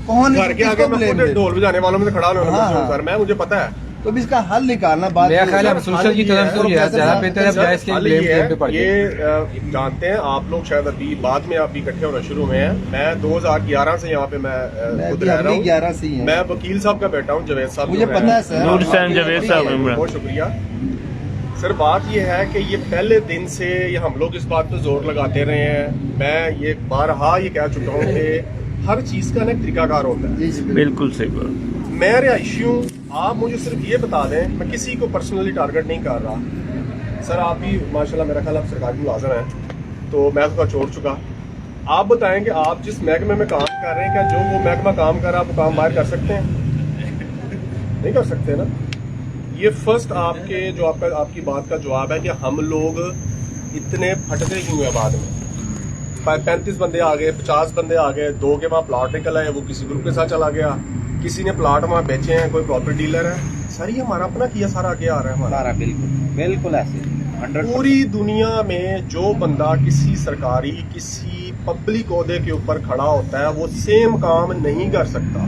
कौन घर के आगे किसको मैं blame खुद दे? ढोल बजाने वालों में से खड़ा होना हाँ, हाँ। सर, मैं मुझे पता है। तो अब इसका हल निकालना बात मेरा ये ख्याल है है। सोशल की तरफ से ज्यादा बेहतर है बजाय इसके हाल ब्लेम ये गेम पे पड़ है, ये जानते हैं आप लोग शायद अभी बाद में आप इकट्ठे होना शुरू हुए हैं। मैं 2011 से यहाँ पे मैं खुद रह रहा हूँ। 11 से ही है। मैं वकील साहब का बेटा हूँ, जावेद साहब मुझे जो पता है सर। नूर हुसैन जावेद साहब इमरान। बहुत शुक्रिया सर। बात ये है कि ये पहले दिन से ये हम लोग इस बात पे जोर लगाते रहे हैं। मैं ये बारहा ये कह चुका हूँ कि हर चीज का ना एक तरीकाकार होता है। जी जी बिल्कुल। बिल्कुल सही बात। मैं रिहायशी हूँ, आप मुझे सिर्फ ये बता दें, मैं किसी को पर्सनली टारगेट नहीं कर रहा। सर आप भी माशाल्लाह मेरा ख्याल आप सरकारी मुलाजिम हैं, तो मैं तो छोड़ चुका। आप बताएं कि आप जिस महकमे में काम कर रहे हैं, क्या जो वो महकमा काम कर रहा है आप वो काम बाहर कर सकते हैं? नहीं कर सकते ना। ये फर्स्ट आपके जो आपकी बात का जवाब है कि हम लोग इतने फटते क्यों हैं बाद में। 35 बंदे आ गए, 50 बंदे आ गए, 2 के वहाँ प्लाट निकल आए, वो किसी ग्रुप के साथ चला गया, किसी ने प्लाट वहाँ बेचे हैं, कोई प्रॉपर्टी डीलर है। सर ये हमारा अपना किया सारा आगे आ रहा है हमारा। सारा बिल्कुल बिल्कुल ऐसे 100%। पूरी दुनिया में जो बंदा किसी सरकारी किसी पब्लिक ओहदे के ऊपर खड़ा होता है वो सेम काम नहीं कर सकता।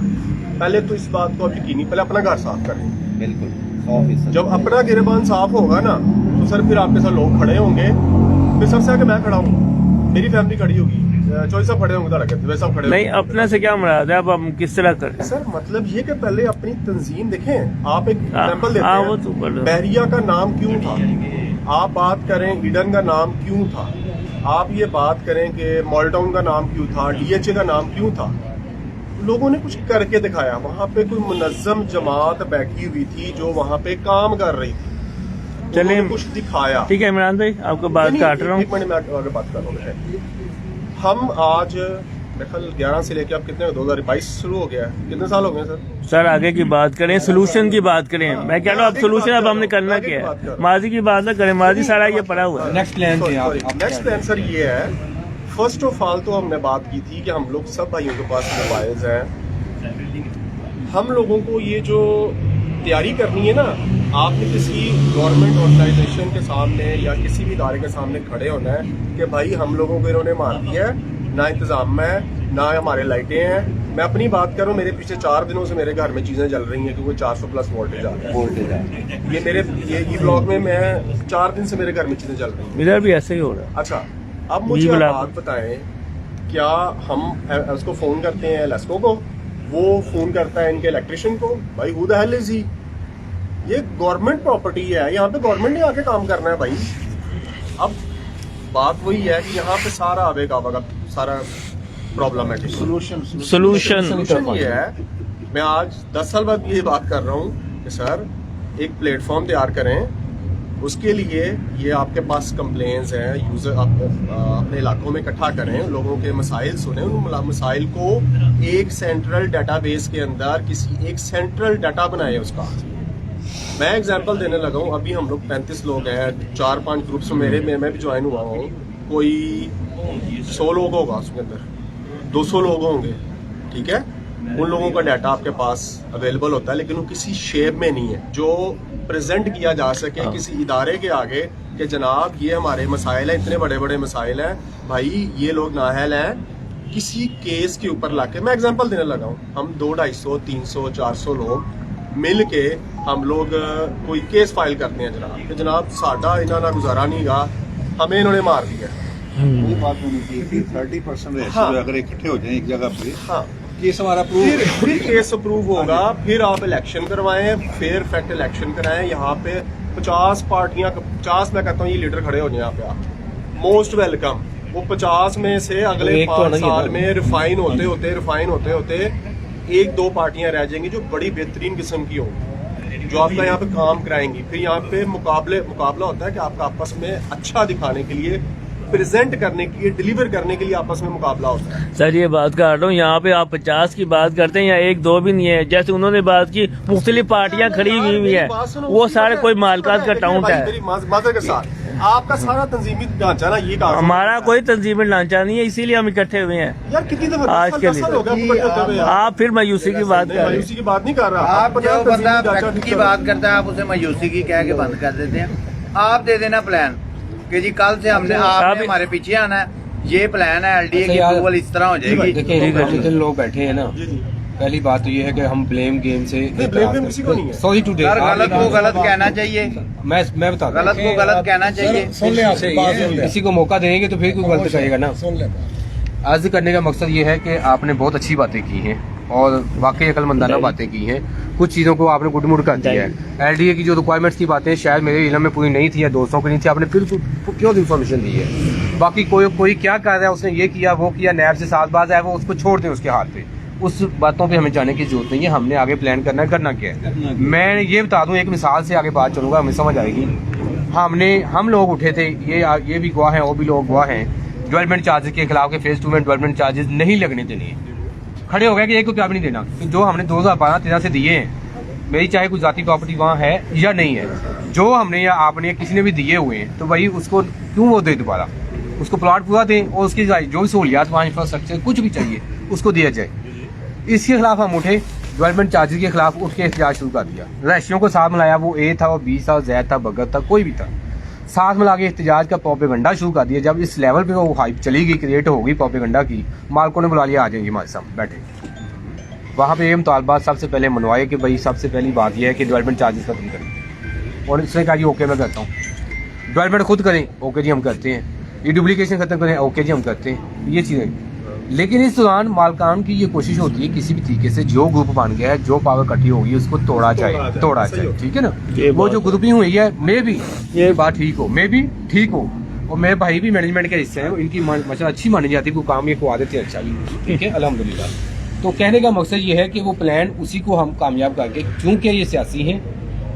पहले तो इस बात को आप यकीनी, पहले अपना घर साफ करें। बिल्कुल 100%। जब अपना गिरबान साफ होगा ना तो सर फिर आपके साथ लोग खड़े होंगे। फिर सबसे आगे मैं खड़ा हूँ, मेरी फैमिली खड़ी होगी, चौधरी साहब खड़े होंगे, वैसे सब खड़े नहीं, होंगे। अपने से क्या मुराद है, अब हम किस तरह करें? सर मतलब ये कि पहले अपनी तंजीम देखें। आप एक एग्जाम्पल देते हाँ, हैं, वो तो बड़ा- बहरिया का नाम क्यों था? आप बात करें ईडन का नाम क्यों था? आप ये बात करें कि मॉलटाउन का नाम क्यों था, डीएचए का नाम क्यों था? लोगों ने कुछ करके दिखाया। वहाँ पे कोई मुनज्जम जमात बैठी हुई थी जो वहाँ पे काम कर रही थी। चलें, उन्होंने कुछ दिखाया। ठीक है इमरान भाई, आपको बात नहीं, काट रहा हूँ। एक मिनट में आगे बात कर रहा हूँ। हम आज मेरे ख्याल 11 से लेके अब कितने 2022 शुरू हो गया है, कितने साल हो गए सर? सर आगे की बात करें, सोल्यूशन की बात करें। मैं कह रहा हूँ अब सोल्यूशन अब हमने करना क्या है, माजी की बात ना करें, माजी सारा ये पड़ा हुआ है। नेक्स्ट प्लान थे आप नेक्स्ट प्लान सर ये है, फर्स्ट ऑफ ऑल तो हमने बात की थी कि हम लोग सब भाइयों के पास मोबाइल्स हैं। हम लोगों को ये जो तैयारी करनी है ना, आपने किसी गवर्नमेंट ऑर्गेनाइजेशन के सामने या किसी भी इदारे के सामने खड़े होना है कि भाई हम लोगों को इन्होंने मार दिया है, ना इंतजाम है, ना हमारे लाइटें हैं। मैं अपनी बात करूं, मेरे पीछे 4 दिनों से मेरे घर में चीजें जल रही हैं क्योंकि 400 प्लस वोल्टेज आ रहा है। ये मेरे ये ब्लॉक में मैं 4 दिन से मेरे घर में चीजें जल रही हैं। इधर भी ऐसे ही हो रहा है। अच्छा अब मुझे आप बात बताएं, क्या हम उसको फोन करते हैं लेस्को को, वो फोन करता है इनके इलेक्ट्रिशियन को, भाई who the hell is he? ये गवर्नमेंट प्रॉपर्टी है, यहाँ पे गवर्नमेंट ने आके काम करना है भाई। अब बात वही है कि यहाँ पे सारा आवेगा सारा प्रॉब्लम है। सोल्यूशन ये है, मैं आज 10 साल बाद ये बात कर रहा हूँ कि सर एक प्लेटफॉर्म तैयार करें। उसके लिए ये आपके पास कंप्लेंट्स हैं, यूजर अपने इलाकों में इकट्ठा करें, लोगों के मसाइल सुने, उन मसाइल को एक सेंट्रल डाटाबेस के अंदर किसी एक सेंट्रल डाटा बनाए उसका। मैं एग्जांपल देने लगा हूँ, अभी हम लोग 35 लोग हैं, 4-5 ग्रुप्स में मैं भी ज्वाइन हुआ हूँ। कोई 100 लोग होगा उसके अंदर, 200 लोग होंगे, ठीक है। उन लोगों का डाटा आपके पास अवेलेबल होता है, लेकिन वो किसी शेप में नहीं है जो प्रेजेंट किया जा सके किसी इदारे के आगे कि जनाब ये हमारे मसाइल हैं, इतने बड़े बड़े मसाइल हैं, भाई ये लोग नाअहल हैं। किसी केस के ऊपर लाके मैं एग्जांपल देने लगा हूँ, हम 200, 250, 300, 400 लोग मिल के हम लोग कोई केस फाइल करते हैं जनाब कि जनाब साडा इन्होंने गुजारा नहीं गा, हमें इन्होंने मार दिया। ये बात होनी चाहिए कि 30% रेशियो अगर इकट्ठे हो जाए एक जगह पे, हाँ केस हमारा फिर केस अप्रूव होगा, फिर आप इलेक्शन करवाएं, फेयर फैक्ट इलेक्शन कराएं। यहाँ पे 50 पार्टियां, 50 मैं कहता हूँ ये लीडर खड़े हो जाए यहाँ पे, आप मोस्ट वेलकम। वो 50 में से अगले 5 साल में रिफाइन होते होते 1-2 पार्टियां रह जाएंगी जो बड़ी बेहतरीन किस्म की होंगी, जो आपका यहाँ पे काम कराएंगी। फिर यहाँ पे मुकाबला होता है कि आपका आपस में अच्छा दिखाने के लिए, प्रेजेंट करने के लिए, डिलीवर करने के लिए आपस में मुकाबला होता है। सर ये बात कर रहा हूँ, यहाँ पे आप 50 की बात करते हैं या 1-2 भी नहीं है। जैसे उन्होंने बात की मुख्तलिफ पार्टियां खड़ी हुई है, वो सारे कोई मालकात का टाउंट है। मेरी माजर के साथ आपका सारा तंजीमी ढांचा ना ये काम, हमारा कोई तंजीमी ढांचा नहीं है, इसीलिए हम इकट्ठे हुए हैं यार। कितनी दफा आज के लिए आप फिर मायूसी की बात कर रहे हैं। मायूसी की बात नहीं कर रहा। आप जो बंदा फैक्ट की बात करता है आप उसे मायूसी की कह के बंद कर देते हैं। आप दे देना प्लान कि जी कल से हमने आपने हमारे पीछे आना है, ये प्लान है, एलडीए की अप्रूवल इस तरह हो जाएगी। देखिए जितने लोग बैठे हैं ना, पहली बात तो ये है कि हम ब्लेम गेम से किसी को नहीं है। सॉरी टू सर गलत को गलत कहना चाहिए, मैं बता दूं, गलत को गलत कहना चाहिए। किसी को मौका देंगे तो फिर कोई गलत कहेगा ना। अर्ज करने का मकसद ये है कि आपने बहुत अच्छी बातें की हैं और वाकई अकलमंदाना बातें की हैं। कुछ चीज़ों को आपने गुडमुड़ कर दिया है। एलडीए की जो रिक्वायरमेंट्स की बातें शायद मेरे इल्म में पूरी नहीं थी या दोस्तों की नहीं थी, आपने फिर क्यों इन्फॉर्मेशन दी है। बाकी कोई क्या कर रहा है, उसने ये किया वो किया, नैब से साथबाज है, वो उसको छोड़ दें उसके हाथ पे। उस बातों पे हमें जाने की जरूरत नहीं है। हमने आगे प्लान करना है, करना क्या है। मैं ये बता दूं, एक मिसाल से आगे बात चलूंगा, हमें समझ आएगी। हम लोग उठे थे, ये भी गवाह हैं, वो भी लोग गवाह हैं, डेवलपमेंट चार्जेस के खिलाफ के फेज 2 में डेवलपमेंट चार्जेस नहीं लगने देने। खड़े हो गए कि एक रुपया भी नहीं देना। तो जो हमने 2012-13 से दिए हैं, मेरी चाहे कोई जाती प्रॉपर्टी वहाँ है या नहीं है, जो हमने या आपने किसी ने भी दिए हुए हैं, तो भाई उसको क्यों वो दे दोबारा, उसको प्लॉट पूरा दें और उसकी जो भी सहूलियात वहाँ इंफ्रास्ट्रक्चर कुछ भी चाहिए उसको दिया जाए। इसके खिलाफ हम उठे, डेवलपमेंट चार्जेस के खिलाफ उठ के एहतजाज शुरू कर दिया। रैशियों को साथ मिलाया, वो ए था, वो बी था, जैद था, भगत था, कोई भी था, साथ मिला के एहतजाज का प्रोपेगंडा शुरू कर दिया। जब इस लेवल पे वो हाइप चली गई, क्रिएट हो गई प्रोपेगंडा की, मालकों ने बुला लिया, आ जाएंगे हमारे सामने बैठे। वहाँ पे ये मुतालबात सबसे पहले मनवाए कि भाई सबसे पहली बात यह है कि डेवलपमेंट चार्जेस खत्म करें, और इसने कहा जी ओके मैं करता हूँ। डेवलपमेंट खुद करें, ओके जी हम करते हैं। ये डुप्लीकेशन खत्म करें, ओके जी हम करते हैं, ये चीज़ें। लेकिन इस दौरान मालकान की ये कोशिश होती है किसी भी तरीके से जो ग्रुप बन गया है, जो पावर इकट्ठी होगी उसको तोड़ा जाए, ठीक है ना। वो जो ग्रुपिंग हुई है, मे भी ये बात ठीक हो, मे भी ठीक हो, और मेरे भाई भी मैनेजमेंट के हिस्से हैं, इनकी मशा अच्छी मानी जाती है, वो काम ये खुआ देते हैं अच्छा भी, ठीक है अल्हम्दुलिल्लाह। तो कहने का मकसद ये है कि वो प्लान उसी को हम कामयाब करके, चूंकि ये सियासी हैं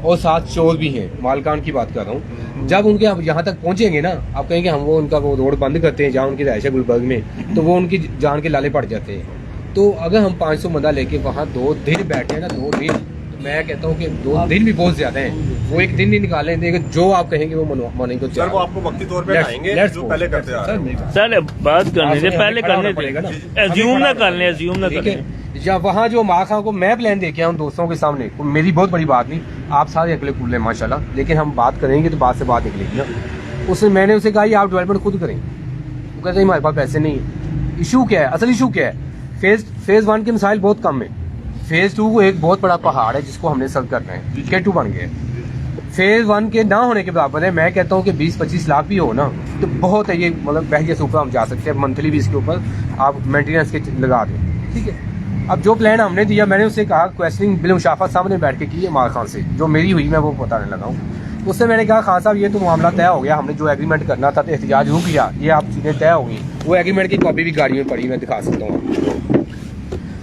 और साथ चोर भी हैं, मालकान की बात कर रहा हूँ, जब उनके हम यहाँ तक पहुँचेंगे ना, आप कहेंगे हम वो उनका वो रोड बंद करते हैं जहाँ उनकी रहायश है गुलबर्ग में, तो वो उनकी जान के लाले पड़ जाते हैं। तो अगर हम 500 बंदा लेके वहाँ 2 दिन बैठे हैं ना, 2 दिन, तो मैं कहता हूँ कि 2 दिन भी बहुत ज्यादा हैं। वो एक दिन नहीं निकाले देंगे, जो आप कहेंगे वो मानेंगे। सर वो आपको वक्ती तौर पे आएंगे जो पहले करते आ रहे हैं। सर बात करने से पहले करने पड़ेगा ना, एज्यूम ना कर लें, एज्यूम ना कर लें। या वहाँ जो माखा को मैं प्लान देके आया हूँ दोस्तों के सामने, मेरी बहुत बड़ी बात नहीं, आप सारे अगले कूल हैं माशाल्लाह, लेकिन हम बात करेंगे तो बात से बात निकलेगी ना। उसने मैंने उसे कहा आप डेवलपमेंट खुद करें, वो कहते हैं हमारे पास पैसे नहीं है। इशू क्या है, असल इशू क्या है, फेज 1 के मिसाइल बहुत कम है, फेज 2 को एक बहुत बड़ा पहाड़ है जिसको हमने सर्व करना है, K2 बन गया। फेज 1 के ना होने के बराबर है। मैं कहता हूँ कि 20-25 लाख भी हो ना तो बहुत है, ये मतलब बहजे से ऊपर हम जा सकते हैं, मंथली भी इसके ऊपर आप मेंटेनेंस के लगा दें, ठीक है। अब जो प्लान हमने दिया, मैंने उससे कहा, क्वेश्चनिंग बिलमुशाफा सामने बैठ के की है माल खान से, जो मेरी हुई मैं वो बताने लगा हूँ। उससे मैंने कहा खान साहब ये तो मामला तय हो गया, हमने जो एग्रीमेंट करना था तो एहतजाज रुक गया, ये आप चीज़ें तय हो गई। वो एग्रीमेंट की कॉपी भी गाड़ी में पड़ी, मैं दिखा सकता हूँ।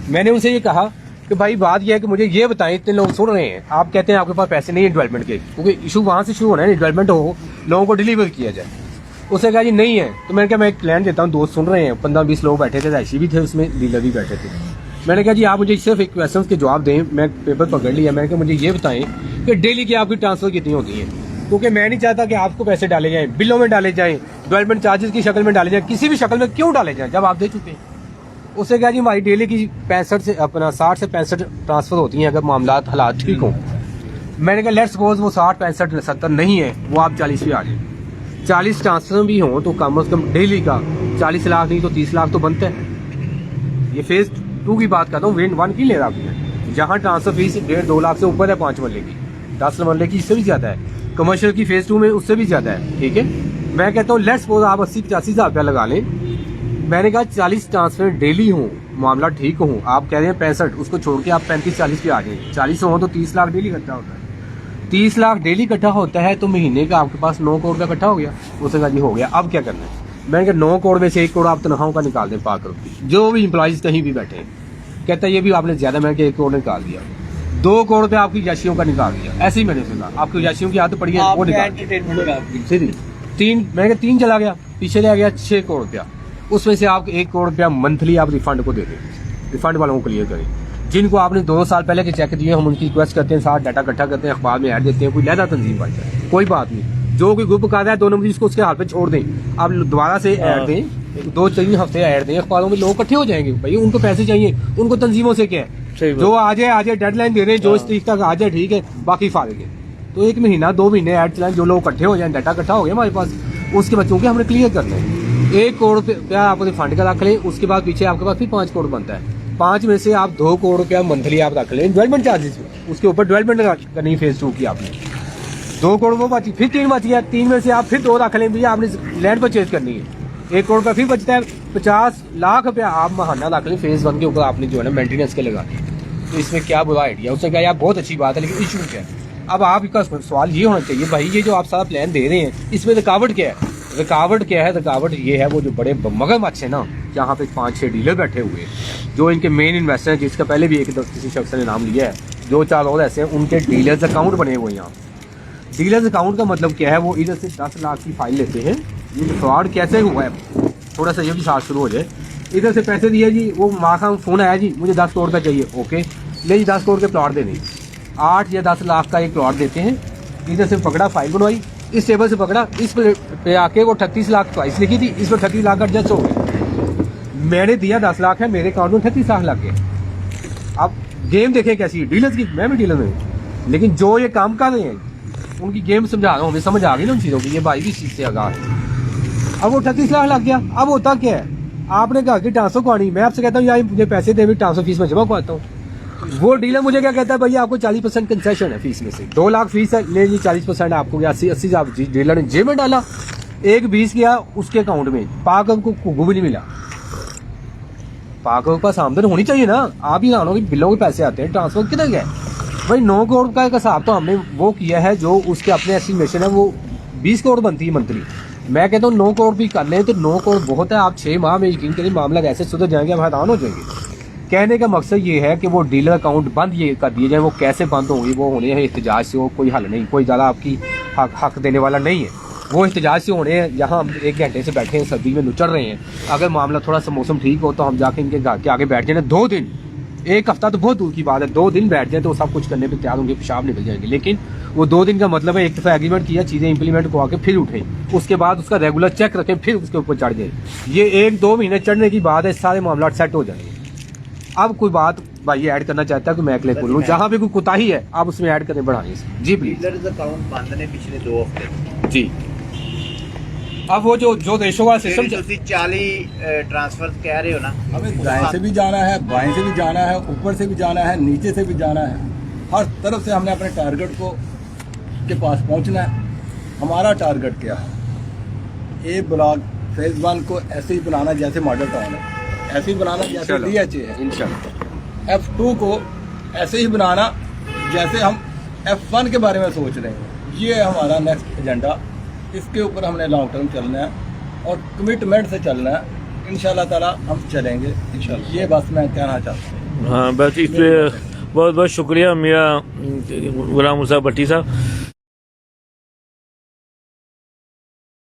मैंने उनसे ये कहा कि भाई बात यह है कि मुझे ये बताएं, इतने लोग सुन रहे हैं, आप कहते हैं आपके पास पैसे नहीं है डेवलपमेंट के, क्योंकि इशू वहाँ से शुरू होना है, डेवलपमेंट हो, लोगों को डिलीवर किया जाए। उसने कहा जी नहीं है। तो मैंने कहा मैं एक प्लान देता हूँ, दोस्त सुन रहे हैं, 15-20 लोग बैठे थे, रहायशी भी थे उसमें, डीलर भी बैठे थे। मैंने कहा जी आप मुझे सिर्फ एक क्वेश्चन के जवाब दें। मैं पेपर पकड़ लिया, मैंने कहा मुझे ये बताएं कि डेली की आपकी ट्रांसफर कितनी होती है, क्योंकि मैं नहीं चाहता कि आपको पैसे डाले जाएं, बिलों में डाले जाएं, डेवलपमेंट चार्जेस की शक्ल में डाले जाएं, किसी भी शक्ल में क्यों डाले जाएं जब आप दे चुके हैं। उससे कहा जी हमारी डेली की 60 से 65 ट्रांसफर होती हैं अगर मामलात हालात ठीक हों। मैंने कहा लेट्स सपोज वो 60, 65, 70 नहीं है, वो आप 40 पे आ जाए, 40 ट्रांसफर भी हों तो कम से कम डेली का 40 लाख नहीं तो 30 लाख तो बनता है। ये फेज 2 की बात करता हूँ, वेन 1 की ले रहा हूँ, जहाँ ट्रांसफर फीस 1.5-2 लाख से ऊपर है, 5 मरले की, 10 मरले की इससे भी ज्यादा है, कमर्शियल की फेज 2 में उससे भी ज्यादा है, ठीक है। मैं कहता हूँ लेट्स सपोज आप 80-85 हज़ार रुपया लगा लें। मैंने कहा 40 ट्रांसफर डेली हों मामला ठीक हो, आप कह रहे हैं 65, उसको छोड़ के आप 35-40 पे आ जाए, 40 हो तो 30 लाख डेली इकट्ठा होता है। 30 लाख डेली इकट्ठा होता है तो महीने का आपके पास 9 करोड़ का इकट्ठा हो गया। उसने कहा जी हो गया, अब क्या करना है? मैंने कहा 9 करोड़ में से 1 करोड़ आप तनख्वाहों का निकाल दें 5 करोड़ की, जो भी इंप्लॉइज कहीं भी बैठे हैं। कहता है ये भी आपने ज्यादा, मैंने 1 करोड़ निकाल दिया, 2 करोड़ रुपया आपकी याशियों का निकाल दिया। ऐसे ही मैंने सुना आपकी याशियों की आदत पड़ी है वो निकाल सीधी 3, मैंने कहा 3 चला गया, पीछे ले गया 6 करोड़ रुपया। उसमें से आप 1 करोड़ रुपया मंथली आप रिफंड को दे दें, रिफंड वालों को क्लियर करें। जिनको आपने 2 साल पहले के चेक दिए हम उनकी रिक्वेस्ट करते हैं, साथ डाटा इकट्ठा करते हैं, अखबार में ऐड देते हैं, कोई लहदा तंजीम बन जाए कोई बात नहीं। जो कोई ग्रुप का है 2 नंबर उसको उसके हाल पे छोड़ दें, आप दोबारा से ऐड दें, 2-3 हफ्ते ऐड दें, अखबारों में लोग इकट्ठे हो जाएंगे। भाई उनको पैसे चाहिए, उनको तंजीमों से क्या है, जो आ जाए डेडलाइन दे रहे हैं, जो इस तारीख तक आ जाए ठीक है, बाकी फारिग है। तो 1 महीना 2 महीने ऐड चलाएं, जो लोग इकट्ठे हो जाए, डाटा इकट्ठा हो गया हमारे पास, उसके बच्चों के हमने क्लियर करना है। 1 करोड़ रुपया आप रिफंड का रख लें, उसके बाद पीछे आपके पास फिर 5 करोड़ बनता है। 5 में से आप 2 करोड़ रुपया मंथली आप रख लें डेवलपमेंट चार्जेस, उसके ऊपर डेवलपमेंट करनी फेज 2 की आपने 2 करोड़ वो बची, फिर 3 बच गया, 3 में से आप फिर 2 रख लें, भैया आपने लैंड परचेज करनी है, 1 करोड़ का फिर बचता है, 50 लाख रुपया आप महाना रख लें फेज 1 के ऊपर आपने जो है ना मेंटेनेंस के लगा दी। तो इसमें क्या बुरा आइडिया? उसने कहा यार बहुत अच्छी बात है, लेकिन इशू क्या है? अब आपका सवाल ये होना चाहिए भाई ये जो आप सारा प्लान दे रहे हैं इसमें रुकावट क्या है? रुकावट क्या है? रुकावट ये है वो जो बड़े मगरमच्छ है ना, यहाँ पे 5-6 डीलर बैठे हुए हैं जो इनके मेन इन्वेस्टर हैं, जिसका पहले भी किसी शख्स ने नाम लिया है, 2-4 और ऐसे हैं, उनके डीलर्स अकाउंट बने हुए हैं यहाँ। डीलर्स अकाउंट का मतलब क्या है? वो इधर से 10 लाख की फाइल लेते हैं। ये फ्रॉड कैसे हुआ है थोड़ा सा ये भी साथ शुरू हो जाए। इधर से पैसे दिए जी, वो माँ का फोन आया जी मुझे 10 करोड़ का चाहिए, ओके ले जी 10 करोड़ के प्लॉट देने, 8 या 10 लाख का एक प्लॉट देते हैं। इधर से पकड़ा, फाइल बनवाई, इस टेबल से पकड़ा, इस पे आके वो 38 लाख प्राइस लिखी थी, इस पर 38 लाख एडजस्ट हो गया। मैंने दिया 10 लाख है, मेरे अकाउंट में 38 लाख लग गए। अब गेम देखें कैसी है डीलर्स की, मैं भी डीलर में, लेकिन जो ये काम कर रहे हैं उनकी गेम समझा रहा हूँ, हमें समझ आ गई ना उन चीज़ों की, ये भाई भी इस चीज़ से आगाह है। अब वो 38 लाख लग गया। अब होता क्या है, आपने कहा कि ट्रांसफर करवानी, मैं आपसे कहता हूँ यार मुझे पैसे दे, ट्रांसफर फीस में जमा करवाता हूँ। वो डीलर मुझे क्या कहता है, भैया आपको 40% कंसेशन है फीस में से, 2 लाख फीस है, ले जी 40% आपको 80 आप डीलर ने जेब में डाला, 1-20 गया उसके अकाउंट में, पाक को भी नहीं मिला। पाक के पास आमदन होनी चाहिए ना, आप ही जानो कि बिलों के पैसे आते हैं, ट्रांसफर किधर गए भाई? 9 करोड़ का एक हिसाब तो हमने वो किया है, जो उसके अपने एस्टिमेशन है वो 20 करोड़ बनती है मंथली। मैं कहता हूँ 9 करोड़ भी कर लें तो 9 करोड़ बहुत है। आप 6 माह में यकीन करिए मामला कैसे सुधर जाएंगे, हम हैरान हो जाएंगे। कहने का मकसद ये है कि वो डीलर अकाउंट बंद ये कर दिए जाए, वो कैसे बंद होंगे? वो होने हैं एहतजाज से, वो कोई हल नहीं, कोई ज़्यादा आपकी हक देने वाला नहीं है, वो एहतजाज से होने हैं। यहाँ हम 1 घंटे से बैठे हैं, सर्दी में नुचड़ रहे हैं, अगर मामला थोड़ा सा मौसम ठीक हो तो हम जाके इनके घर के आगे बैठ जाए 2 दिन, 1 हफ्ता तो बहुत दूर की बात है, 2 दिन बैठ जाए तो सब कुछ करने पर तैयार होंगे, पेशाब निकल जाएंगे। लेकिन वो 2 दिन का मतलब है एक दफ़ा एग्रीमेंट किया, चीज़ें इंप्लीमेंट को आके फिर उठे, उसके बाद उसका रेगुलर चेक रखें, फिर उसके ऊपर चढ़ जाए। ये 1-2 महीने चढ़ने की बात है, सारे मामला सेट हो जाएंगे। अब कोई बात भाई ऐड करना चाहता है कि मैं क्लिक बोलूँ, जहाँ भी कोई कोताही है आप उसमें ऐड करें, बढ़ाएं जी प्लीज। डीलर्स अकाउंट बंद ने पिछले 2 हफ्ते जी। अब वो जो रेशो वाला सिस्टम 40 ट्रांसफर कह रहे हो ना, हमें दाएं से भी जाना है, बाएं से भी जाना है, ऊपर से भी जाना है, नीचे से भी जाना है, हर तरफ से हमने अपने टारगेट को के पास पहुंचना है। हमारा टारगेट क्या है? ए ब्लॉक फेज 1 को ऐसे ही बनाना जैसे मॉडल टाउन है, ऐसे ही बनाना जैसे DHA है इंशाल्लाह। F2 को ऐसे ही बनाना जैसे हम F1 के बारे में सोच रहे हैं। ये हमारा नेक्स्ट एजेंडा, इसके ऊपर हमने लॉन्ग टर्म चलना है और कमिटमेंट से चलना है। इंशाल्लाह ताला हम चलेंगे इंशाल्लाह। ये बस मैं कहना चाहता हूँ। हाँ बस इस पे बहुत बहुत शुक्रिया मियाँ गुलाम मुसा भट्टी साहब।